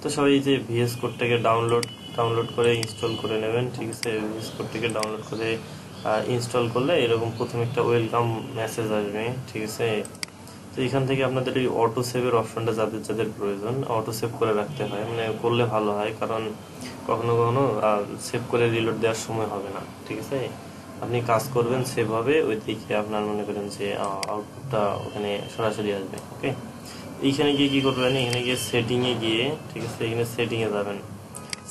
তো সবাই এই যে ভিএস কোডটাকে ডাউনলোড করে ইনস্টল করে নেবেন, ঠিক আছে। ভিএস কোডটাকে ডাউনলোড করে ইনস্টল করলে এরকম প্রথমে একটা ওয়েলকাম মেসেজ আসবে, ঠিক আছে। তো এখান থেকে আপনাদের এই অটো সেভের অপশনটা যাদের যাদের প্রয়োজন অটো সেভ করে রাখতে হয়, মানে করলে ভালো হয়, কারণ কখনো কখনো সেভ করে রিলোড দেওয়ার সময় হবে না, ঠিক আছে। আপনি কাজ করবেন সেভ হবে, ওই দিকে আপনার মনে করেন যে আউটপুটটা ওখানে সরাসরি আসবে। ওকে, এইখানে গিয়ে কি করবেন, এখানে গিয়ে সেটিংয়ে গিয়ে, ঠিক আছে, এখানে সেটিংয়ে যাবেন।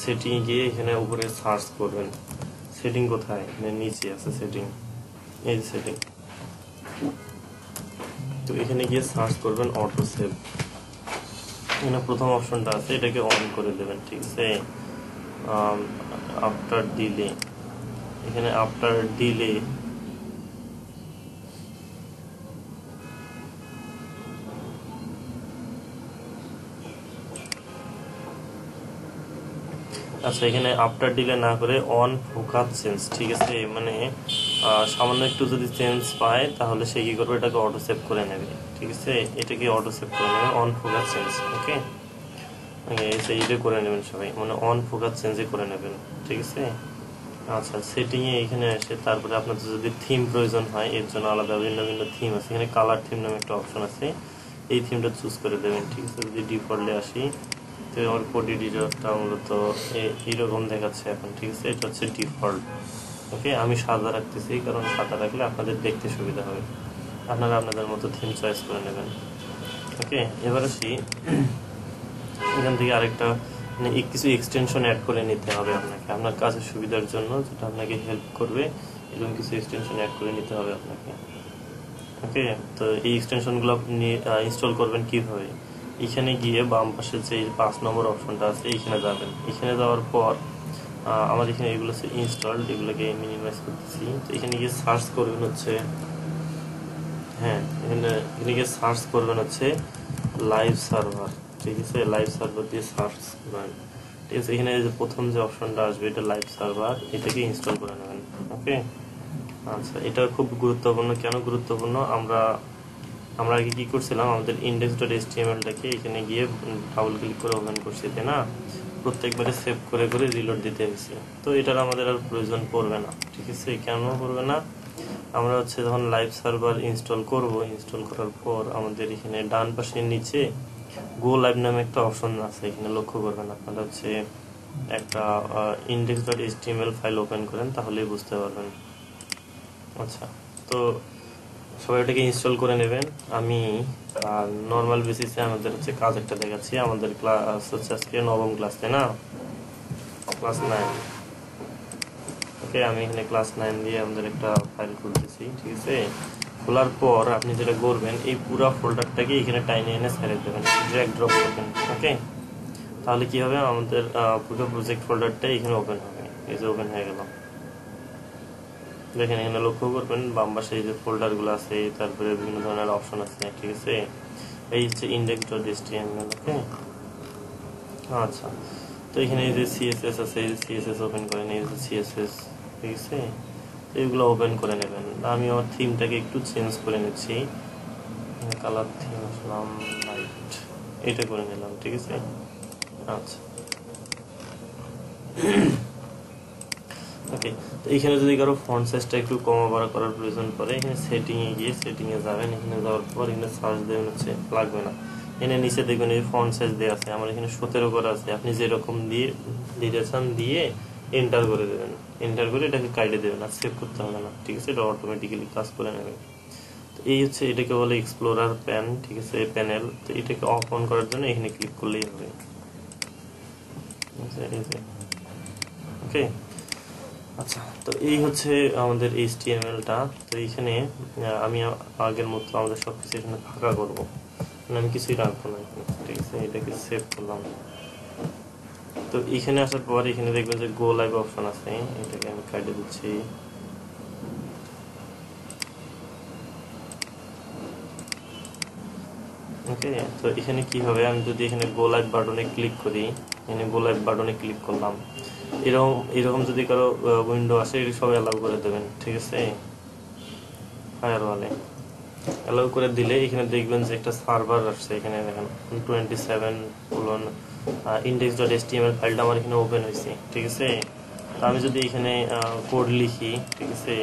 সেটিংয়ে গিয়ে এখানে উপরে সার্চ করবেন। সেটিং কোথায়, নিচে আছে সেটিং, এই যে সেটিং। তো এখানে গিয়ে সার্চ করবেন অটো সেভ। এখানে প্রথম অপশনটা আছে, এটাকে অন করে দেবেন, ঠিক আছে। আফটার ডিলে, এখানে আফটার ডিলে আচ্ছা, এখানে আফটার ডিলে না করে অন ফোকাস চেঞ্জ, ঠিক আছে। মানে সামান্য একটু যদি চেঞ্জ পায় তাহলে সে কি করবে, এটাকে অটো সেভ করে নেবে, ঠিক আছে। এটাকে অটো সেভ করে নেবে, অন ফোকাস চেঞ্জ। ওকে, এইটা করে নেবেন সবাই, মানে অন ফোকাস চেঞ্জে করে নেবেন, ঠিক আছে। আচ্ছা, সেটিংয়ে এখানে এসে তারপরে আপনাদের যদি থিম প্রয়োজন হয়, এর জন্য আলাদা ভিন্ন ভিন্ন থিম আছে। এখানে কালার থিম নামে একটা অপশন আছে, এই থিমটা চুজ করে দেবেন, ঠিক আছে। যদি ডিফল্টে আসি, তো আমার কোড এডিটরটা মূলত এইরকম দেখাচ্ছে এখন, ঠিক আছে। এটা হচ্ছে ডিফল্ট। ওকে, আমি সাদা রাখতেছি, কারণ সাদা রাখলে আপনাদের দেখতে সুবিধা হবে। আপনারা আপনাদের মতো থিম চয়েস করে নেবেন। ওকে, এবার আসি, এখান থেকে আরেকটা মানে কিছু এক্সটেনশন অ্যাড করে নিতে হবে আপনাকে, আপনার কাজের সুবিধার জন্য, যেটা আপনাকে হেল্প করবে। এরকম কিছু এক্সটেনশন অ্যাড করে নিতে হবে আপনাকে। ওকে, তো এই এক্সটেনশনগুলো আপনি ইনস্টল করবেন কিভাবে, এখানে গিয়ে বাম পাশে যে 5 নম্বর অপশনটা আছে এখানে যাবেন। এখানে যাওয়ার পর আমার এখানে এগুলো হচ্ছে ইনস্টলড, এগুলোকে মিনিমাইজ করতেছি। তো এখানে গিয়ে সার্চ করবেন হচ্ছে, হ্যাঁ, এখানে গিয়ে সার্চ করবেন হচ্ছে লাইভ সার্ভার, ঠিক আছে। লাইভ সার্ভার দিয়ে সার্চ করবেন, ঠিক আছে। এখানে যে প্রথম যে অপশনটা আসবে এটা লাইভ সার্ভার, এটাকে ইনস্টল করে নেবেন। ওকে, আচ্ছা, এটা খুব গুরুত্বপূর্ণ। কেন গুরুত্বপূর্ণ, আমরা আগে কি করছিলাম, আমাদের index.html-টাকে এখানে গিয়ে ডাবল ক্লিক করে ওপেন করছি, তাই না। প্রত্যেকবারে সেভ করে করে রিলোড দিতে হয়েছে। তো এটার আমাদের আর প্রয়োজন পড়বে না, ঠিক আছে। কেন পড়বে না, আমরা হচ্ছে যখন লাইভ সার্ভার ইনস্টল করব, ইনস্টল করার পর আমাদের এখানে ডান পাশের নিচে গো লাইভ নামে একটা অপশন আছে, এখানে লক্ষ্য করবেন। আপনারা হচ্ছে একটা index.html ফাইল ওপেন করেন, তাহলেই বুঝতে পারবেন। আচ্ছা, তো সবাই এটাকে ইনস্টল করে নেবেন। আমি নর্মাল বেসিসে আমাদের হচ্ছে কাজ একটা দেখাচ্ছি। আমাদের ক্লাস হচ্ছে আজকে 9ম ক্লাস, তাই না, ক্লাস 9। ওকে, আমি এখানে ক্লাস 9 দিয়ে আমাদের একটা ফাইল খুলতেছি, ঠিক আছে। খোলার পর আপনি যেটা করবেন, এই পুরো ফোল্ডারটাকে এখানে টাইনে এনে ছেড়ে দেবেন, ড্র্যাগ ড্রপ করবেন। ওকে, তাহলে কি হবে, আমাদের পুরো প্রজেক্ট ফোল্ডারটা এখানে ওপেন হবে। এই যে ওপেন হয়ে গেল, দেখেন। এখানে লক্ষ্য করবেন বাম পাশে এই যে ফোল্ডারগুলো আছে, তারপরে বিভিন্ন ধরনের অপশন আছে, ঠিক আছে। এই হচ্ছে index.html। ওকে, আচ্ছা, তো এখানে এই যে সিএসএস আছে, এই যে সিএসএস ওপেন করে নিয়ে, এই যে সিএসএস, ঠিক আছে। তো এগুলো ওপেন করে নেবেন। আমি আমার থিমটাকে একটু চেঞ্জ করে নিচ্ছি, কালার থিম আসলাম লাইট, এটা করে নিলাম, ঠিক আছে। আচ্ছা, ওকে, তো এখানে যদি কারো ফন্ট সাইজটা একটু কমা বাড়া করার প্রয়োজন পড়ে, এখানে সেটিংয়ে গিয়ে সেটিংয়ে যাবেন। এখানে যাওয়ার পর এখানে সার্চ দেবেন হচ্ছে, লাগবে না, এখানে নিচে দেখবেন এই ফন্ট সাইজ দেওয়া আছে, আমার এখানে 17 করা আছে। আপনি যেরকম দিয়ে দিতে চান দিয়ে এন্টার করে দেবেন, এন্টার করে এটাকে কাটে দেবেন, আর সেভ করতে হবে না, ঠিক আছে। এটা অটোমেটিক্যালি কাজ করে নেবে। তো এই হচ্ছে, এটাকে বলে এক্সপ্লোরার প্যান, ঠিক আছে, প্যানেল। তো এটাকে অফ অন করার জন্য এখানে ক্লিক করলেই হবে। ওকে, আচ্ছা, তো এই হচ্ছে আমাদের HTML-টা। তো এইখানে আমি আগের মতো আমাদের সবকিছু এখানে ফাঁকা করব, মানে আমি কিছুই রাখবো না এখানে, ঠিক আছে। এটাকে সেভ করলাম। তো এখানে আসার পর এখানে দেখবেন যে গো লাইভ অপশন আছে, এটাকে আমি কাটে দিচ্ছি। ওকে, তো এখানে কি হবে, আমি যদি এখানে গো লাইভ বাটনে ক্লিক করি, এখানে গো লাইভ বাটনে ক্লিক করলাম, এরকম যদি কারো উইন্ডো আসে, এটা সব অ্যালাউ করে দেবেন, ঠিক আছে। ফায়ারওয়ালে অ্যালাউ করে দিলে এখানে দেখবেন যে একটা সার্ভার আসছে, এখানে দেখেন 27 index.html ফাইলটা আমার এখানে ওপেন হয়েছে, ঠিক আছে। তো আমি যদি এখানে কোড লিখি, ঠিক আছে,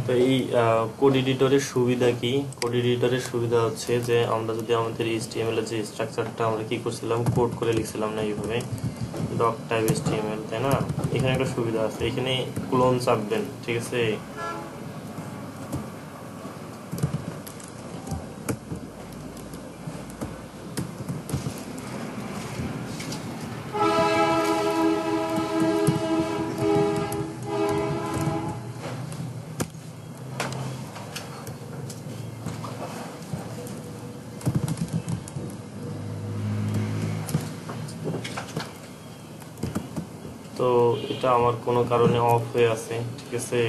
তো এই কোড এডিটরের সুবিধা কি? কোড এডিটরের সুবিধা হচ্ছে যে আমরা যদি আমাদের HTML এর যে স্ট্রাকচারটা আমরা কি করছিলাম, কোড করে লিখছিলাম না এইভাবে ডক টাইপ HTML, তাই না? এখানে একটা সুবিধা আছে, এখানে ক্লোন চাপবেন, ঠিক আছে। তো এটা আমার কোনো কারণে অফ হয়ে আছে, ঠিক আছে।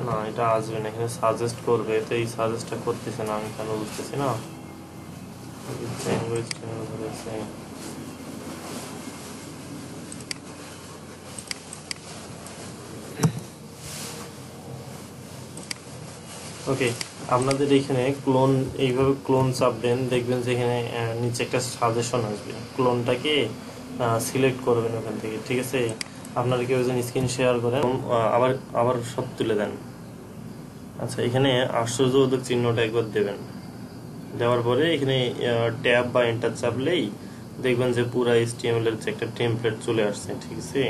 না, এটা আসবে না, এখানে সাজেস্ট করবে, তো এই সাজেস্টটা করতেছে না, আমি কেন বুঝতেছি না। ল্যাঙ্গুয়েজ কেন ধরেছে? ওকে, আপনাদের এখানে ক্লোন, এইভাবে ক্লোন চাপবেন, দেখবেন যে এখানে নিচে একটা সাজেশন আসবে, ক্লোনটাকে সিলেক্ট করবেন ওখান থেকে, ঠিক আছে। আপনারা কেউ একজন স্ক্রিন শেয়ার করেন, আবার আবার সব তুলে দেন। আচ্ছা, এখানে আশ্চর্যবোধক চিহ্নটা একবার দেবেন, দেওয়ার পরে এখানে ট্যাব বা এন্টার চাপলেই দেখবেন যে পুরো HTML এর যে একটা টেমপ্লেট চলে আসছে, ঠিক আছে।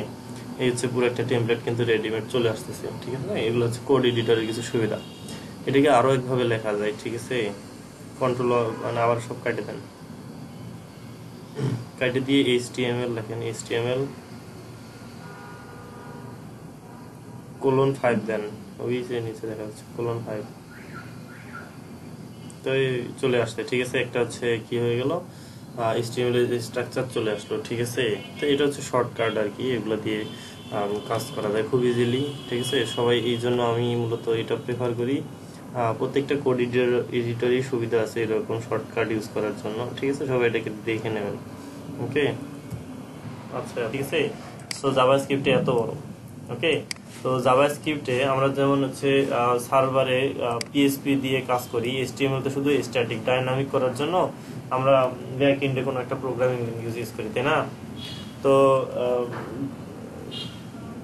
এই হচ্ছে পুরো একটা টেমপ্লেট কিন্তু রেডিমেড চলে আসতেছে, ঠিক আছে। এগুলো হচ্ছে কোড এডিটরের কিছু সুবিধা। এটাকে আরো একভাবে লেখা যায়, ঠিক আছে। কন্ট্রোল মানে আবার সব কাটে দেন, কাটে দিয়ে HTML লেখেন, HTML :5 দেন, ওই যে নিচে দেখা যাচ্ছে :5, তো চলে আসছে, ঠিক আছে। একটা হচ্ছে কি হয়ে গেল, HTML এর স্ট্রাকচার চলে আসলো, ঠিক আছে। তো এটা হচ্ছে শর্টকাট আর কি, এগুলো দিয়ে কাজ করা যায় খুব ইজিলি, ঠিক আছে। সবাই এই জন্য আমি মূলত এটা প্রেফার করি। প্রত্যেকটা কোড এডিটরই সুবিধা আছে এরকম শর্টকাট ইউজ করার জন্য, ঠিক আছে। সবাই এটাকে দেখে নেবেন, ওকে। আচ্ছা, ঠিক আছে। সো জাভাস্ক্রিপ্টে এত বড়, ওকে। তো জাভাস্ক্রিপ্টে আমরা যেমন হচ্ছে সার্ভারে PHP দিয়ে কাজ করি, HTML তে শুধু স্ট্যাটিক, ডাইনামিক করার জন্য আমরা ব্যাক এন্ডে কোনো একটা প্রোগ্রামিং ল্যাঙ্গুয়েজ ইউজ করি, তাই না? তো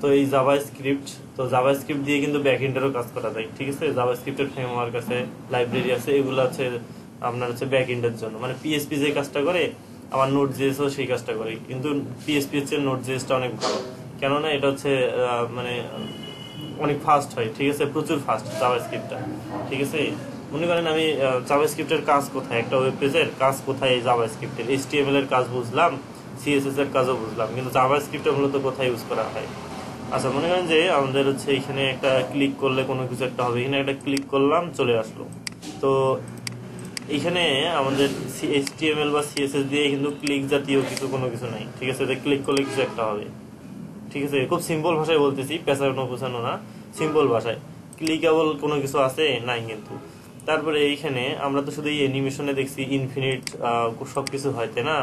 তো এই জাভাস্ক্রিপ্ট দিয়ে কিন্তু ব্যাক এন্ডেরও কাজ করা যায়, ঠিক আছে। জাভাস্ক্রিপ্টের ফ্রেমওয়ার্ক আছে, লাইব্রেরি আছে, এগুলো আছে আপনার হচ্ছে ব্যাক এন্ডের জন্য। মানে PHP যে কাজটা করে আমার Node.js ও সেই কাজটা করে, কিন্তু PHP এর চেয়ে Node.js টা অনেক ভালো, কেননা এটা হচ্ছে মানে অনেক ফাস্ট হয়, ঠিক আছে, প্রচুর ফাস্ট জাভাস্ক্রিপ্টটা, ঠিক আছে। মনে করেন আমি জাভাস্ক্রিপ্টের কাজ কোথায়, একটা ওয়েব পেজের কাজ কোথায়, এই জাভাস্ক্রিপ্টের HTML এর কাজ বুঝলাম, CSS এর কাজও বুঝলাম, কিন্তু জাভাস্ক্রিপ্টটা মূলত কোথায় ইউজ করা হয়। আচ্ছা, মনে করেন যে আমাদের হচ্ছে এখানে একটা ক্লিক করলে কোনো কিছু একটা হবে, এখানে একটা ক্লিক করলাম, চলে আসলো। তো এখানে আমাদের HTML বা CSS দিয়ে কিন্তু ক্লিক জাতীয় কোনো কিছু নাই, ঠিক আছে। ক্লিক করলে কিছু একটা হবে, ঠিক আছে। খুব সিম্পল ভাষায় বলতেছি, পেছানো পোছানো না, সিম্পল ভাষায়। ক্লিকেবল কোনো কিছু আছে নাই কিন্তু। তারপরে এইখানে আমরা তো শুধু এই অ্যানিমেশনে দেখছি ইনফিনিট সবকিছু হয়, তাই না?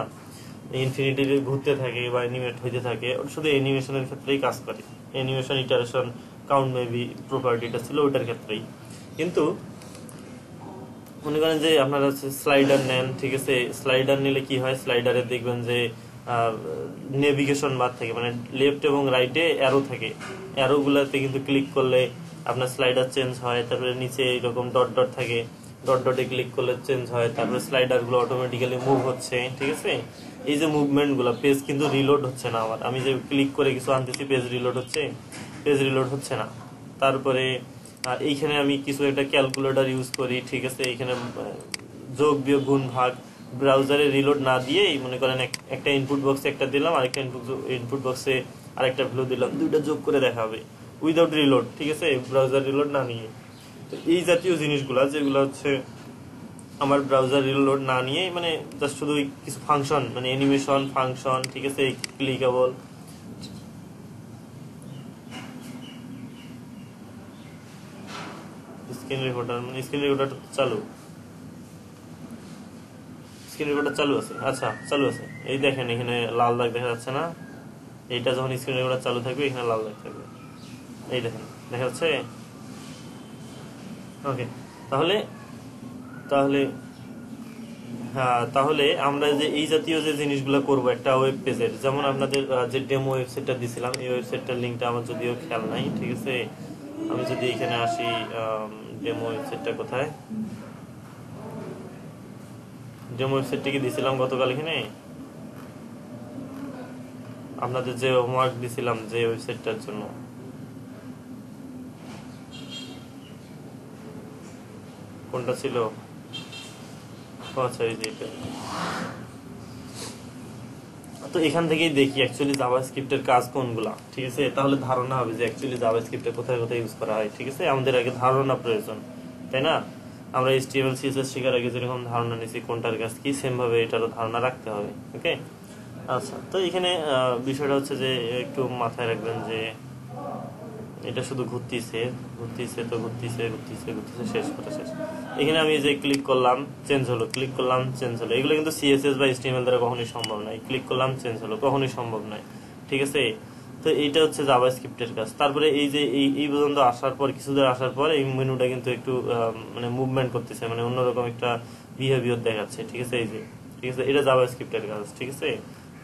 ইনফিনিটি ঘুরতে থাকে বা অ্যানিমেট হইতে থাকে, শুধু অ্যানিমেশনের ক্ষেত্রেই কাজ করে, অ্যানিমেশন, ইটারেশন, কাউন্ট মেবি প্রপার্টিটা ছিল ওইটার ক্ষেত্রেই। কিন্তু মনে করেন যে আপনারা স্লাইডার নেন, ঠিক আছে। স্লাইডার নিলে কি হয়, স্লাইডারে দেখবেন যে নেভিগেশন বার থাকে, মানে লেফট এবং রাইটে অ্যারো থাকে, অ্যারো গুলাতে কিন্তু ক্লিক করলে আপনার স্লাইডার চেঞ্জ হয়। তারপরে নিচে এরকম ডট ডট থাকে, ডট ডটে ক্লিক করলে চেঞ্জ হয়। তারপরে স্লাইডার গুলো অটোমেটিক্যালি মুভ হচ্ছে, ঠিক আছে। এই যে মুভমেন্ট গুলো, পেজ কিন্তু রিলোড হচ্ছে না, আমার আমি যে ক্লিক করে কিছু আনতেছি পেজ রিলোড হচ্ছে, পেজ রিলোড হচ্ছে না। তারপরে এইখানে আমি কিছু একটা ক্যালকুলেটর ইউজ করি, ঠিক আছে। এখানে যোগ বিয়োগ গুণ ভাগ ব্রাউজারে রিলোড না দিয়েই মনে করেন একটা ইনপুট বক্সে একটা দিলাম, আরেকটা ইনপুট বক্সে আরেকটা ভ্যালু দিলাম, দুইটা যোগ করে দেখা হবে উইদাউট রিলোড, ঠিক আছে, ব্রাউজার রিলোড না নিয়ে। তো এই জাতীয় জিনিসগুলা যেগুলো হচ্ছে আমার ব্রাউজার রিলোড না নিয়ে, মানে জাস্ট শুধু কিছু ফাংশন, মানে অ্যানিমেশন ফাংশন, ঠিক আছে, ক্লিকেবল। স্ক্রিন রেকর্ডার, মানে স্ক্রিন রেকর্ডার চালু, স্ক্রিন রেকর্ডার চালু আছে, আচ্ছা চালু আছে। এই দেখেন এখানে লাল দাগ দেখা যাচ্ছে না, এইটা যখন স্ক্রিন রেকর্ডার চালু থাকবে এখানে লাল দাগ থাকবে, এই দেখেন দেখা যাচ্ছে। ওকে, তাহলে তাহলে হ্যাঁ, তাহলে আমরা যে এই জাতীয় যে জিনিসগুলো করব একটা ওয়েব পেজের, যেমন আপনাদের যে ডেমো ওয়েবসাইটটা দিছিলাম, এই ওয়েবসাইটটার লিঙ্কটা আমার যদিও খেয়াল নাই, ঠিক আছে। আমি যদি এখানে আসি, ডেমো ওয়েবসাইটটা কোথায়, ডেমো ওয়েবসাইটটা কি দিছিলাম গতকাল এখানে আপনাদের যে হোমওয়ার্ক দিছিলাম যে ওয়েবসাইটটার জন্য, কোনটা ছিল? আচ্ছা, এই যে এটা। তো এখান থেকেই দেখি অ্যাকচুয়ালি জাভাস্ক্রিপ্টের কাজ কোনগুলা, ঠিক আছে। তাহলে ধারণা হবে যে অ্যাকচুয়ালি জাভাস্ক্রিপ্টে কোথায় কোথায় ইউজ করা হয়, ঠিক আছে। আমাদের আগে ধারণা প্রয়োজন, তাই না? আমরা HTML CSS শেখার আগে যেরকম ধারণা নিছি কোনটার কাজ কি, সেম ভাবে এটারও ধারণা রাখতে হবে। ওকে, আচ্ছা। তো এখানে বিষয়টা হচ্ছে যে একটু মাথায় রাখবেন যে এটা শুধু ঘুরতেছে ঘুরতেছে, তো ঘুরতেছে ঘুরতেছে ঘুরতেছে, শেষ কথা শেষ। এখানে আমি যে ক্লিক করলাম চেঞ্জ হলো, ক্লিক করলাম চেঞ্জ হলো, এগুলো কিন্তু CSS বা HTML দ্বারা কখনোই সম্ভব নয়। ক্লিক করলাম চেঞ্জ হলো, কখনোই সম্ভব নয়, ঠিক আছে। তো এইটা হচ্ছে জাভাস্ক্রিপ্টের কাজ। তারপরে এই যে এই পর্যন্ত আসার পর, কিছুদিন আসার পর এই মেনুটা কিন্তু একটু মানে মুভমেন্ট করতেছে, মানে অন্যরকম একটা বিহেভিয়ার দেখাচ্ছে, ঠিক আছে। এই যে, ঠিক আছে, এটা জাভাস্ক্রিপ্টের কাজ, ঠিক আছে।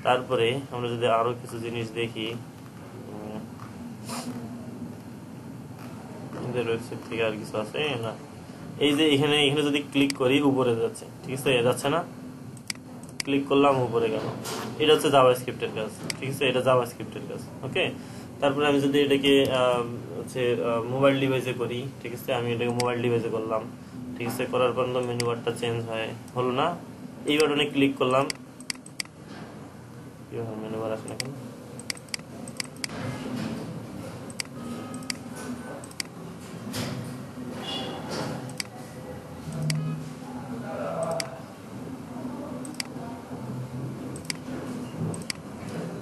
তারপরে আমরা যদি আরো কিছু জিনিস দেখি, ওয়েবসাইট থেকে আর কিছু আছে না। এই যে এখানে যদি ক্লিক করি উপরে যাচ্ছে, ঠিক আছে, যাচ্ছে না, ক্লিক করলাম উপরে গেল, এটা হচ্ছে জাভাস্ক্রিপ্টের কাজ, ঠিক আছে। এটা জাভাস্ক্রিপ্টের কাজ, ওকে। তারপরে আমি যদি এটাকে হচ্ছে মোবাইল ডিভাইসে করি, ঠিক আছে, আমি এটাকে মোবাইল ডিভাইসে করলাম, ঠিক আছে। করার পর মেনু বারটা চেঞ্জ হলো না, এই বাটনে ক্লিক করলাম, মেনু বার আসে না কেন?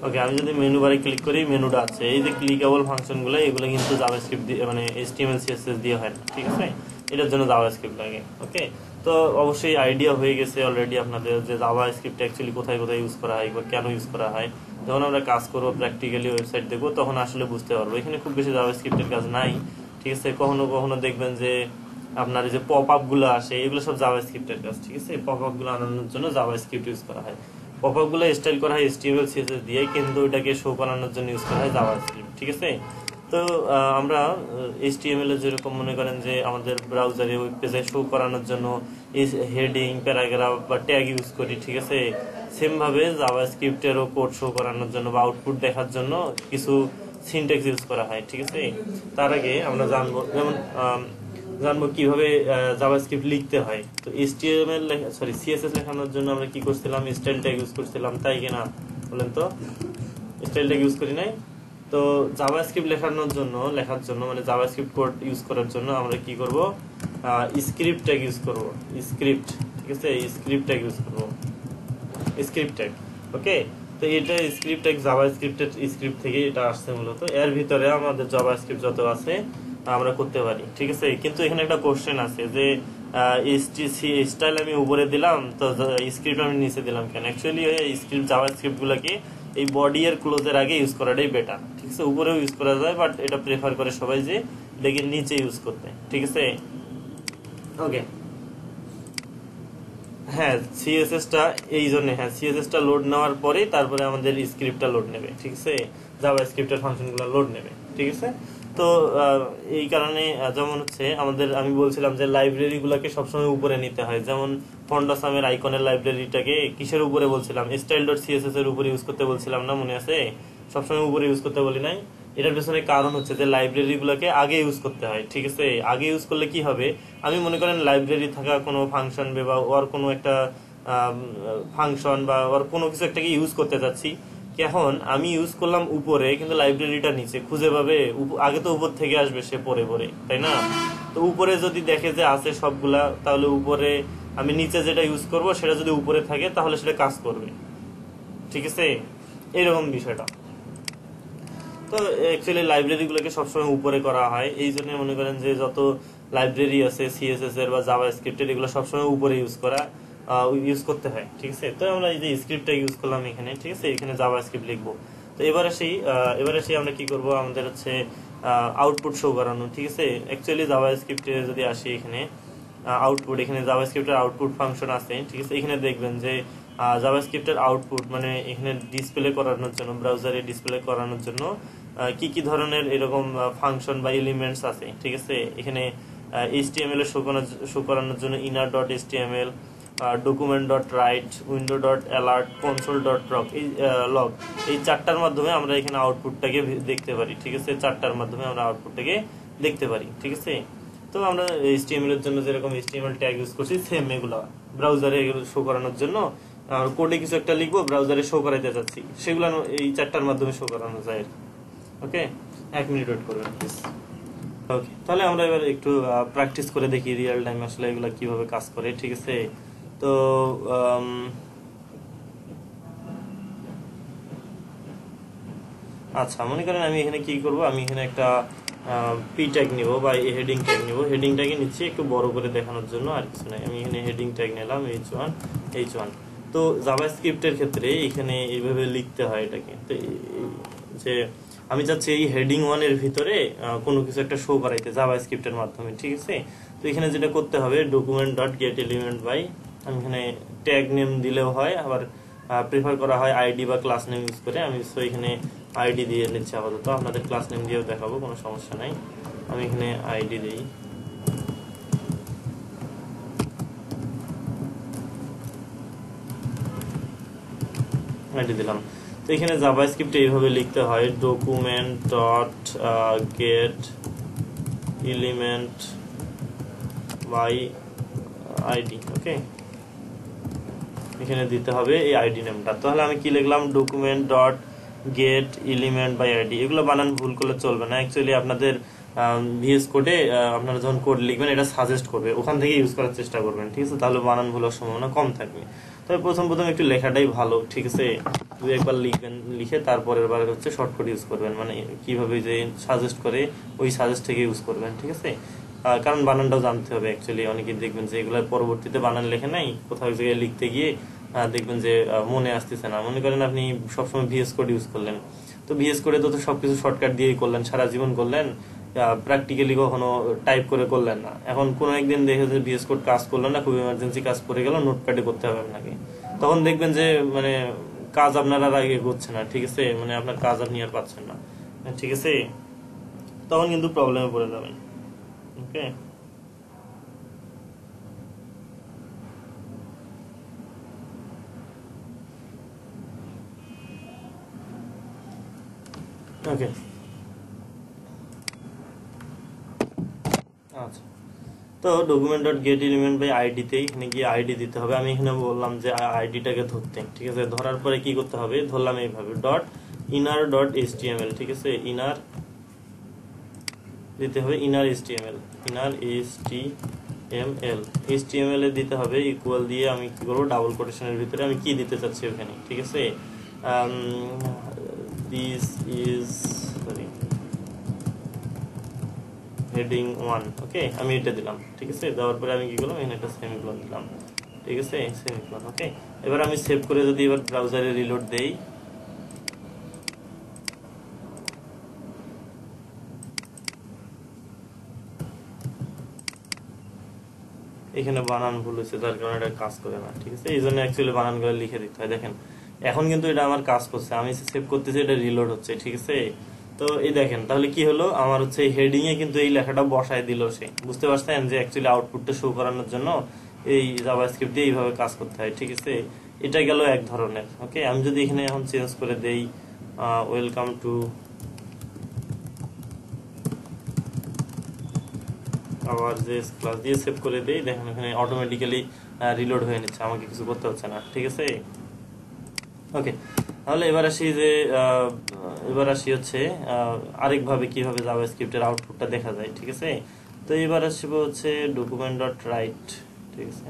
ওকে, আমি যদি মেনু বারে ক্লিক করি, মেনুটা আছে, এই যে ক্লিকেবল ফাংশনগুলো, এগুলো কিন্তু জাভাস্ক্রিপ্ট দিয়ে, মানে HTML CSS দিয়ে হয় না, ঠিক আছে। এটার জন্য জাভাস্ক্রিপ্ট লাগে, ওকে। তো অবশ্যই আইডিয়া হয়ে গেছে অলরেডি আপনাদের যে জাভাস্ক্রিপ্ট অ্যাকচুয়ালি কোথায় কোথায় ইউজ করা হয় বা কেন ইউজ করা হয়। যখন আমরা কাজ করবো, প্র্যাকটিক্যালি ওয়েবসাইট দেখবো, তখন আসলে বুঝতে পারবো। এখানে খুব বেশি জাভাস্ক্রিপ্টের কাজ নাই, ঠিক আছে। কখনো কখনো দেখবেন যে আপনার এই যে পপ আপ গুলো আসে, এগুলো সব জাভাস্ক্রিপ্টের কাজ, ঠিক আছে। পপ আপ গুলো আনানোর জন্য জাভাস্ক্রিপ্ট ইউজ করা হয়। পপ আপ গুলো স্টাইল করা হয় HTML CSS দিয়ে, কিন্তু এটাকে শো করানোর জন্য ইউজ করা হয় জাভাস্ক্রিপ্ট, ঠিক আছে। তো আমরা HTML এর যেরকম মনে করেন যে আমাদের ব্রাউজারে ওয়েব পেজে শো করানোর জন্য হেডিং, প্যারাগ্রাফ বা ট্যাগ ইউজ করি, ঠিক আছে। সেম ভাবে জাভাস্ক্রিপ্টেরও কোড শো করানোর জন্য বা আউটপুট দেখার জন্য কিছু সিনট্যাক্স ইউজ করা হয়, ঠিক আছে। তার আগে আমরা জানবো কিভাবে জাভাস্ক্রিপ্ট লিখতে হয়। তো HTML CSS লেখানোর জন্য আমরা কি করছিলাম, স্টাইল ট্যাগ ইউজ করছিলাম, তাই কিনা বলেন তো? স্টাইল ট্যাগ ইউজ করি নাই? তো জাভাস্ক্রিপ্ট লেখার জন্য মানে জাভাস্ক্রিপ্ট কোড ইউজ করার জন্য আমরা কি করব, স্ক্রিপ্ট ট্যাগ ইউজ করব, স্ক্রিপ্ট, ঠিক আছে। স্ক্রিপ্ট ট্যাগ ইউজ করব, স্ক্রিপ্ট ট্যাগ, ওকে। তো এটা স্ক্রিপ্ট ট্যাগ জাভাস্ক্রিপ্টের স্ক্রিপ্ট থেকে এটা আসছে মূলত। এর ভিতরে আমাদের জাভাস্ক্রিপ্ট যত আছে আমরা করতে পারি, ঠিক আছে। কিন্তু এখানে একটা কোশ্চেন আছে যে স্টাইল আমি উপরে দিলাম, তো স্ক্রিপ্ট আমি নিচে দিলাম কেন? অ্যাকচুয়ালি স্ক্রিপ্ট জাভাস্ক্রিপ্ট গুলোকে এই বডি এর ক্লোজের আগে ইউজ করাটাই বেটার, ঠিক আছে। উপরেও ইউজ করা যায়, বাট এটা প্রেফার করে সবাই যে এটাকে নিচে ইউজ করতে, ঠিক আছে, ওকে। হ্যাঁ, CSS টা এই জন্য, হ্যাঁ, CSS টা লোড নেওয়ার পরে তারপরে আমাদের স্ক্রিপ্টটা লোড নেবে, ঠিক আছে। জাভাস্ক্রিপ্টের ফাংশনগুলো লোড নেবে, ঠিক আছে। তো এই কারণে যেমন হচ্ছে আমাদের, আমি বলছিলাম যে লাইব্রেরি গুলাকে সবসময় উপরে নিতে হয়। যেমন ফন্ডাসামের আইকনের লাইব্রেরিটাকে কিসের উপরে বলছিলাম, style.css এর উপরে ইউজ করতে বলছিলাম না, মনে আছে? সবসময় উপরে ইউজ করতে বলি নাই? এটার পেছনে কারণ হচ্ছে যে লাইব্রেরি গুলাকে আগে ইউজ করতে হয়, ঠিক আছে। আগে ইউজ করলে কি হবে, আমি মনে করেন লাইব্রেরি থাকা কোনো ফাংশন বা ওর কোনো একটা ফাংশন বা ওর কোনো কিছু একটাকে ইউজ করতে যাচ্ছি, এখন আমি ইউজ করলাম উপরে, কিন্তু লাইব্রেরিটা নিচে, খুঁজে পাবে? আগে তো উপর থেকে আসবে সে পরে পরে, তাই না? তো উপরে যদি দেখে যে আছে সবগুলা, তাহলে উপরে আমি নিচে যেটা ইউজ করব সেটা যদি উপরে থাকে তাহলে সেটা কাজ করবে, ঠিক আছে। এরকম বিষয়টা। তো অ্যাকচুয়ালি লাইব্রেরি গুলোকে সবসময় উপরে করা হয়, এই জন্য মনে করেন যে যত লাইব্রেরি আছে CSS এর বা জাভাস্ক্রিপ্টের, এগুলো সবসময় উপরে ইউজ করতে হয়, ঠিক আছে। তো আমরা এই যে স্ক্রিপ্টটা ইউজ করলাম এখানে, ঠিক আছে, এখানে জাভাস্ক্রিপ্ট লিখবো। তো এবারে সেই আমরা কি করব, আমাদের হচ্ছে আউটপুট শো করানো, ঠিক আছে। অ্যাকচুয়ালি জাভাস্ক্রিপ্টে যদি আসি, এখানে আউটপুট, এখানে জাভাস্ক্রিপ্টের আউটপুট ফাংশন আছে, ঠিক আছে। এখানে দেখবেন যে জাভাস্ক্রিপ্টের আউটপুট মানে এখানে ডিসপ্লে করানোর জন্য, ব্রাউজারে ডিসপ্লে করানোর জন্য কি কি ধরনের এরকম ফাংশন বা এলিমেন্টস আছে, ঠিক আছে। এখানে HTML এর শো করানোর জন্য inner.html, document.write, window.alert, console.log, এই চারটার মাধ্যমে আমরা এখানে আউটপুটটাকে দেখতে পারি, ঠিক আছে। চারটার মাধ্যমে আমরা আউটপুটটাকে দেখতে পারি, ঠিক আছে। তো আমরা HTML এর জন্য যেরকম HTML ট্যাগ ইউজ করছি, সেম এগুলো ব্রাউজারে এগুলো শো করানোর জন্য কোডে কিছু একটা লিখবো, ব্রাউজারে শো করাইতে চাচ্ছি, সেগুলো এই চারটার মাধ্যমে শো করানো যায়। ওকে, 1 মিনিট ওয়েট করবেন প্লিজ। ওকে, তাহলে আমরা এবার একটু প্র্যাকটিস করে দেখি রিয়েল টাইম আসলে এগুলো কিভাবে কাজ করে, ঠিক আছে। তো আচ্ছা, মনে করেন আমি এখানে কি করব, আমি এখানে একটা পি ট্যাগ নিব বা হেডিং ট্যাগ নিব। হেডিং ট্যাগে নিচ্ছি একটু বড় করে দেখানোর জন্য, আর কিছু নাই। আমি এখানে হেডিং ট্যাগ নিলাম h1। তো জাভাস্ক্রিপ্টের ক্ষেত্রে এখানে এইভাবে লিখতে হয় এটাকে। তো যে আমি চাচ্ছি এই হেডিং 1 এর ভিতরে কোনো কিছু একটা শো করাইতে জাভাস্ক্রিপ্টের মাধ্যমে, ঠিক আছে। তো এখানে যেটা করতে হবে, document.getElementBy, আমি এখানে ট্যাগ নেম দিলেও হয়, আবার প্রেফার করা হয় আইডি বা ক্লাস নেম ইউজ করে। আমি তো এখানে আইডি দিয়ে নিচ্ছি আপাতত, আপনাদের ক্লাস নেম দিয়েও দেখাবো, কোনো সমস্যা নাই। আমি এখানে আইডি দিই, আইডি দিলাম। তো এখানে জাভাস্ক্রিপ্টে এইভাবে লিখতে হয়, document.getElementBy আইডি। ওকে, এখানে দিতে হবে এই আইডি নেমটা। তাহলে আমি কি লিখলাম, document.getElementBy এগুলো বানান ভুল করলে চলবে না। অ্যাকচুয়ালি আপনাদের ভিএস কোডে আপনারা যখন কোড লিখবেন এটা সাজেস্ট করবে, ওখান থেকে ইউজ করার চেষ্টা করবেন, ঠিক আছে। তাহলে বানান ভুলের সম্ভাবনা কম থাকবে। তবে প্রথম একটু লেখাটাই ভালো, ঠিক আছে। দুই একবার লিখবেন, লিখে তারপরের বার হচ্ছে শর্টকাট ইউজ করবেন, মানে কিভাবে যে সাজেস্ট করে ওই সাজেস্ট থেকে ইউজ করবেন, ঠিক আছে। কারণ বানানটাও জানতে হবে। অ্যাকচুয়ালি অনেকেই দেখবেন যে এগুলোর পরবর্তীতে বানান লেখে নাই, কোথাও জায়গায় লিখতে গিয়ে দেখবেন যে মনে আসতেছে না। মনে করেন আপনি সবসময় ভিএস কোড ইউজ করলেন, তো ভিএস কোডে তো সবকিছু শর্টকাট দিয়েই করলেন, সারা জীবন করলেন, প্র্যাকটিক্যালি কখনো টাইপ করে করলেন না। এখন কোনো একদিন দেখে যে ভিএস কোড কাজ করলেন না, খুব ইমার্জেন্সি কাজ পড়ে গেল, নোটপ্যাডে করতে হবে আপনাকে, তখন দেখবেন যে মানে কাজ আপনার আর আগে করছে না, ঠিক আছে। মানে আপনার কাজ আপনি আর পাচ্ছেন না, ঠিক আছে। তখন কিন্তু প্রবলেমে পড়ে যাবেন। ওকে, ওকে, আচ্ছা। তো document.getElementBy আইডিতেই এখানে গিয়ে আইডি দিতে হবে। আমি এখানে বললাম যে আইডিটাকে ধরতে, ঠিক আছে। ধরার পরে কি করতে হবে, ধরলাম এইভাবে .inner.html, ঠিক আছে। ইনার দিতে হবে, inner HTML এ দিতে হবে ইকুয়াল দিয়ে আমি কি করবো, ডাবল কোটেশনের ভিতরে আমি কি দিতে চাচ্ছি ওখানে, ঠিক আছে। দিস ইজ হেডিং 1, ওকে, আমি এটা দিলাম, ঠিক আছে। দেওয়ার পরে আমি কি করলাম, এখানে একটা সেমিকোলন দিলাম, ঠিক আছে, সেমিকোলন। ওকে, এবার আমি সেভ করে যদি এবার ব্রাউজারে রিলোড দেই, এখানে বানান ভুল হয়েছে, তার কারণে এটা কাজ করে না, ঠিক আছে। এই জন্য অ্যাকচুয়ালি বানানগুলো লিখে দিতে হয়। দেখেন এখন কিন্তু এটা আমার কাজ করছে, আমি সেভ করতেছি, এটা রিলোড হচ্ছে, ঠিক আছে। তো এই দেখেন তাহলে কি হলো, আমার হচ্ছে হেডিং এ কিন্তু এই লেখাটা বসায় দিল সে। বুঝতে পারছেন যে অ্যাকচুয়ালি আউটপুটটা শো করানোর জন্য এই জাভাস্ক্রিপ্ট দিয়ে এইভাবে কাজ করতে হয়, ঠিক আছে। এটা গেল এক ধরনের। ওকে, আমি যদি এখানে এখন চেঞ্জ করে দেই ওয়েলকাম টু আবার যে ক্লাস দিয়ে সেভ করে দেই, দেখেন এখানে অটোমেটিক্যালি রিলোড হয়ে নিচ্ছে, আমাকে কিছু করতে হচ্ছে না, ঠিক আছে। ওকে, তাহলে এবার আসি হচ্ছে আরেকভাবে কিভাবে জাভাস্ক্রিপ্টের আউটপুটটা দেখা যায়, ঠিক আছে। তো এবার আসবো হচ্ছে document.write, ঠিক আছে।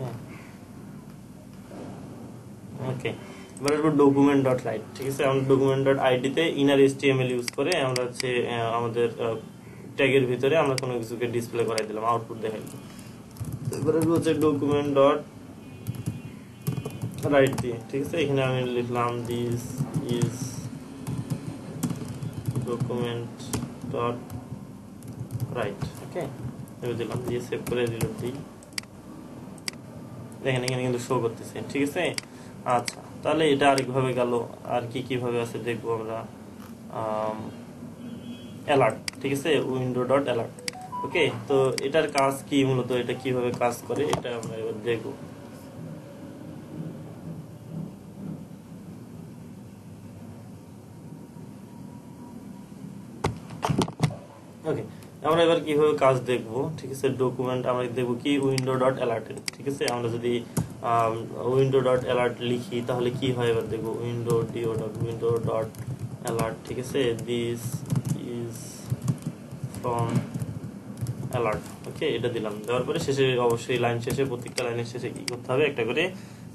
ওকে, এবার আসবো document.write, ঠিক আছে। আমরা document.id তে inner HTML ইউজ করে আমরা হচ্ছে আমাদের ট্যাগের ভিতরে আমরা কোনো কিছুকে ডিসপ্লে করাই দিলাম, আউটপুট দেখাই দিলাম। এবার আসবো হচ্ছে document.write দিয়ে, ঠিক আছে। এখানে আমি লিখলাম দিস ইজ document.write, রাইট। ওকে, এবার দিলাম, দিয়ে সেভ করে রিলোড দিই। দেখেন এখানে কিন্তু শো করতেছে, ঠিক আছে। আচ্ছা, তাহলে এটা আরেকভাবে গেল। আর কিভাবে আছে দেখবো আমরা। অ্যালার্ট, ঠিক আছে, উইন্ডো ডট অ্যালার্ট। ওকে, তো এটার কাজ কি, মূলত এটা কিভাবে কাজ করে এটা আমরা এবার দেখবো। ওকে, আমরা এবার কিভাবে কাজ দেখবো, ঠিক আছে। ডকুমেন্ট আমরা দেখবো কি উইন্ডো ডট অ্যালার্ট, ঠিক আছে। আমরা যদি উইন্ডো ডট অ্যালার্ট লিখি তাহলে কি হয় এবার দেখবো। উইন্ডো ডট অ্যালার্ট, ঠিক আছে, দিস ইজ ফ্রম অ্যালার্ট। ওকে, এটা দিলাম, দেওয়ার পরে শেষে অবশ্যই লাইন শেষে, প্রত্যেকটা লাইনের শেষে কি করতে হবে, একটা করে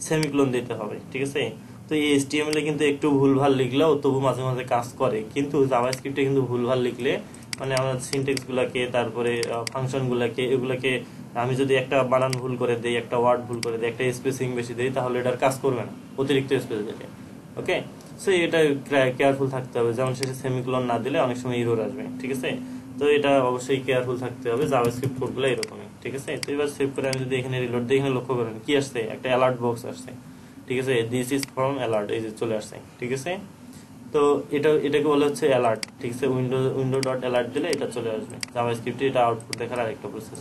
সেমিকোলন দিতে হবে, ঠিক আছে। তো এই HTML এ কিন্তু একটু ভুলভাল লিখলেও তবু মাঝে মাঝে কাজ করে, কিন্তু জাভাস্ক্রিপ্টে কিন্তু ভুলভাল লিখলে মানে আমরা সিনট্যাক্স গুলাকে, তারপরে ফাংশন গুলাকে, এগুলাকে আমি যদি একটা বানান ভুল করে দেই, একটা ওয়ার্ড ভুল করে দেই, একটা স্পেসিং বেশি দেই, তাহলে এটার কাজ করবে না, অতিরিক্ত স্পেস দিলে। ওকে, সো এটা কেয়ারফুল থাকতে হবে। যেমন শেষে সেমিকোলন না দিলে অনেক সময় এরর আসবে, ঠিক আছে। তো এটা অবশ্যই কেয়ারফুল থাকতে হবে। জাভাস্ক্রিপ্ট কোডগুলো এরকমই, ঠিক আছে। তো এবার সেভ করে আমি যদি এখানে রিলোড দিই, এখানে লক্ষ্য করেন কি আসছে, একটা অ্যালার্ট বক্স আসছে, ঠিক আছে। দিস ইজ ফ্রম অ্যালার্ট, এই যে চলে আসছে, ঠিক আছে। তো এটাকে বলা হচ্ছে অ্যালার্ট, ঠিক আছে। উইন্ডো ডট অ্যালার্ট দিলে এটা চলে আসবে জাভাস্ক্রিপ্টে। এটা আউটপুট দেখার আরেকটা প্রসেস।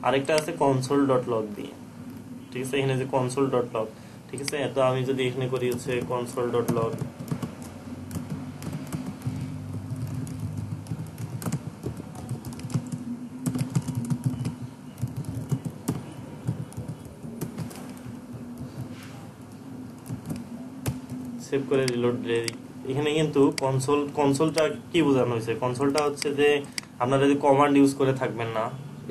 আরেকটা আছে কনসোল ডট লগ দিয়ে, ঠিক আছে। এখানে যে কনসোল ডট লগ, ঠিক আছে। তো আমি যদি এখানে করি হচ্ছে কনসোল ডট লগ, সেভ করে রিলোড দিয়ে দিই। এখানে কিন্তু কনসোলটা কি বোঝানো হয়েছে, কনসোলটা হচ্ছে যে আপনারা যদি কমান্ড ইউজ করে থাকবেন না,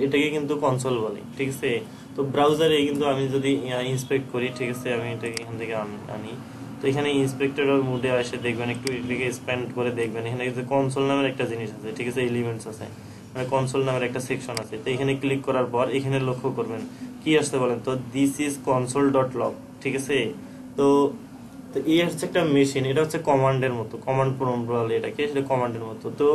এটাকে কিন্তু কনসোল বলে, ঠিক আছে। তো ব্রাউজারে কিন্তু আমি যদি ইন্সপেক্ট করি, ঠিক আছে, আমি এটাকে এখান থেকে আনি। তো এখানে ইন্সপেক্টর মোডে এসে দেখবেন, একটু এটাকে এক্সপ্যান্ড করে দেখবেন, এখানে কিন্তু কনসোল নামের একটা জিনিস আছে, ঠিক আছে, এলিমেন্টস আছে, মানে কনসোল নামের একটা সেকশন আছে। তো এখানে ক্লিক করার পর এখানে লক্ষ্য করবেন কি আসছে বলেন তো, this is console dot log, ঠিক আছে। তো তো এই হচ্ছে একটা মেশিন, এটা হচ্ছে কমান্ডের মতো, কমান্ড প্রম্পট বলে এটাকে, সেটা কমান্ডের মতো। তো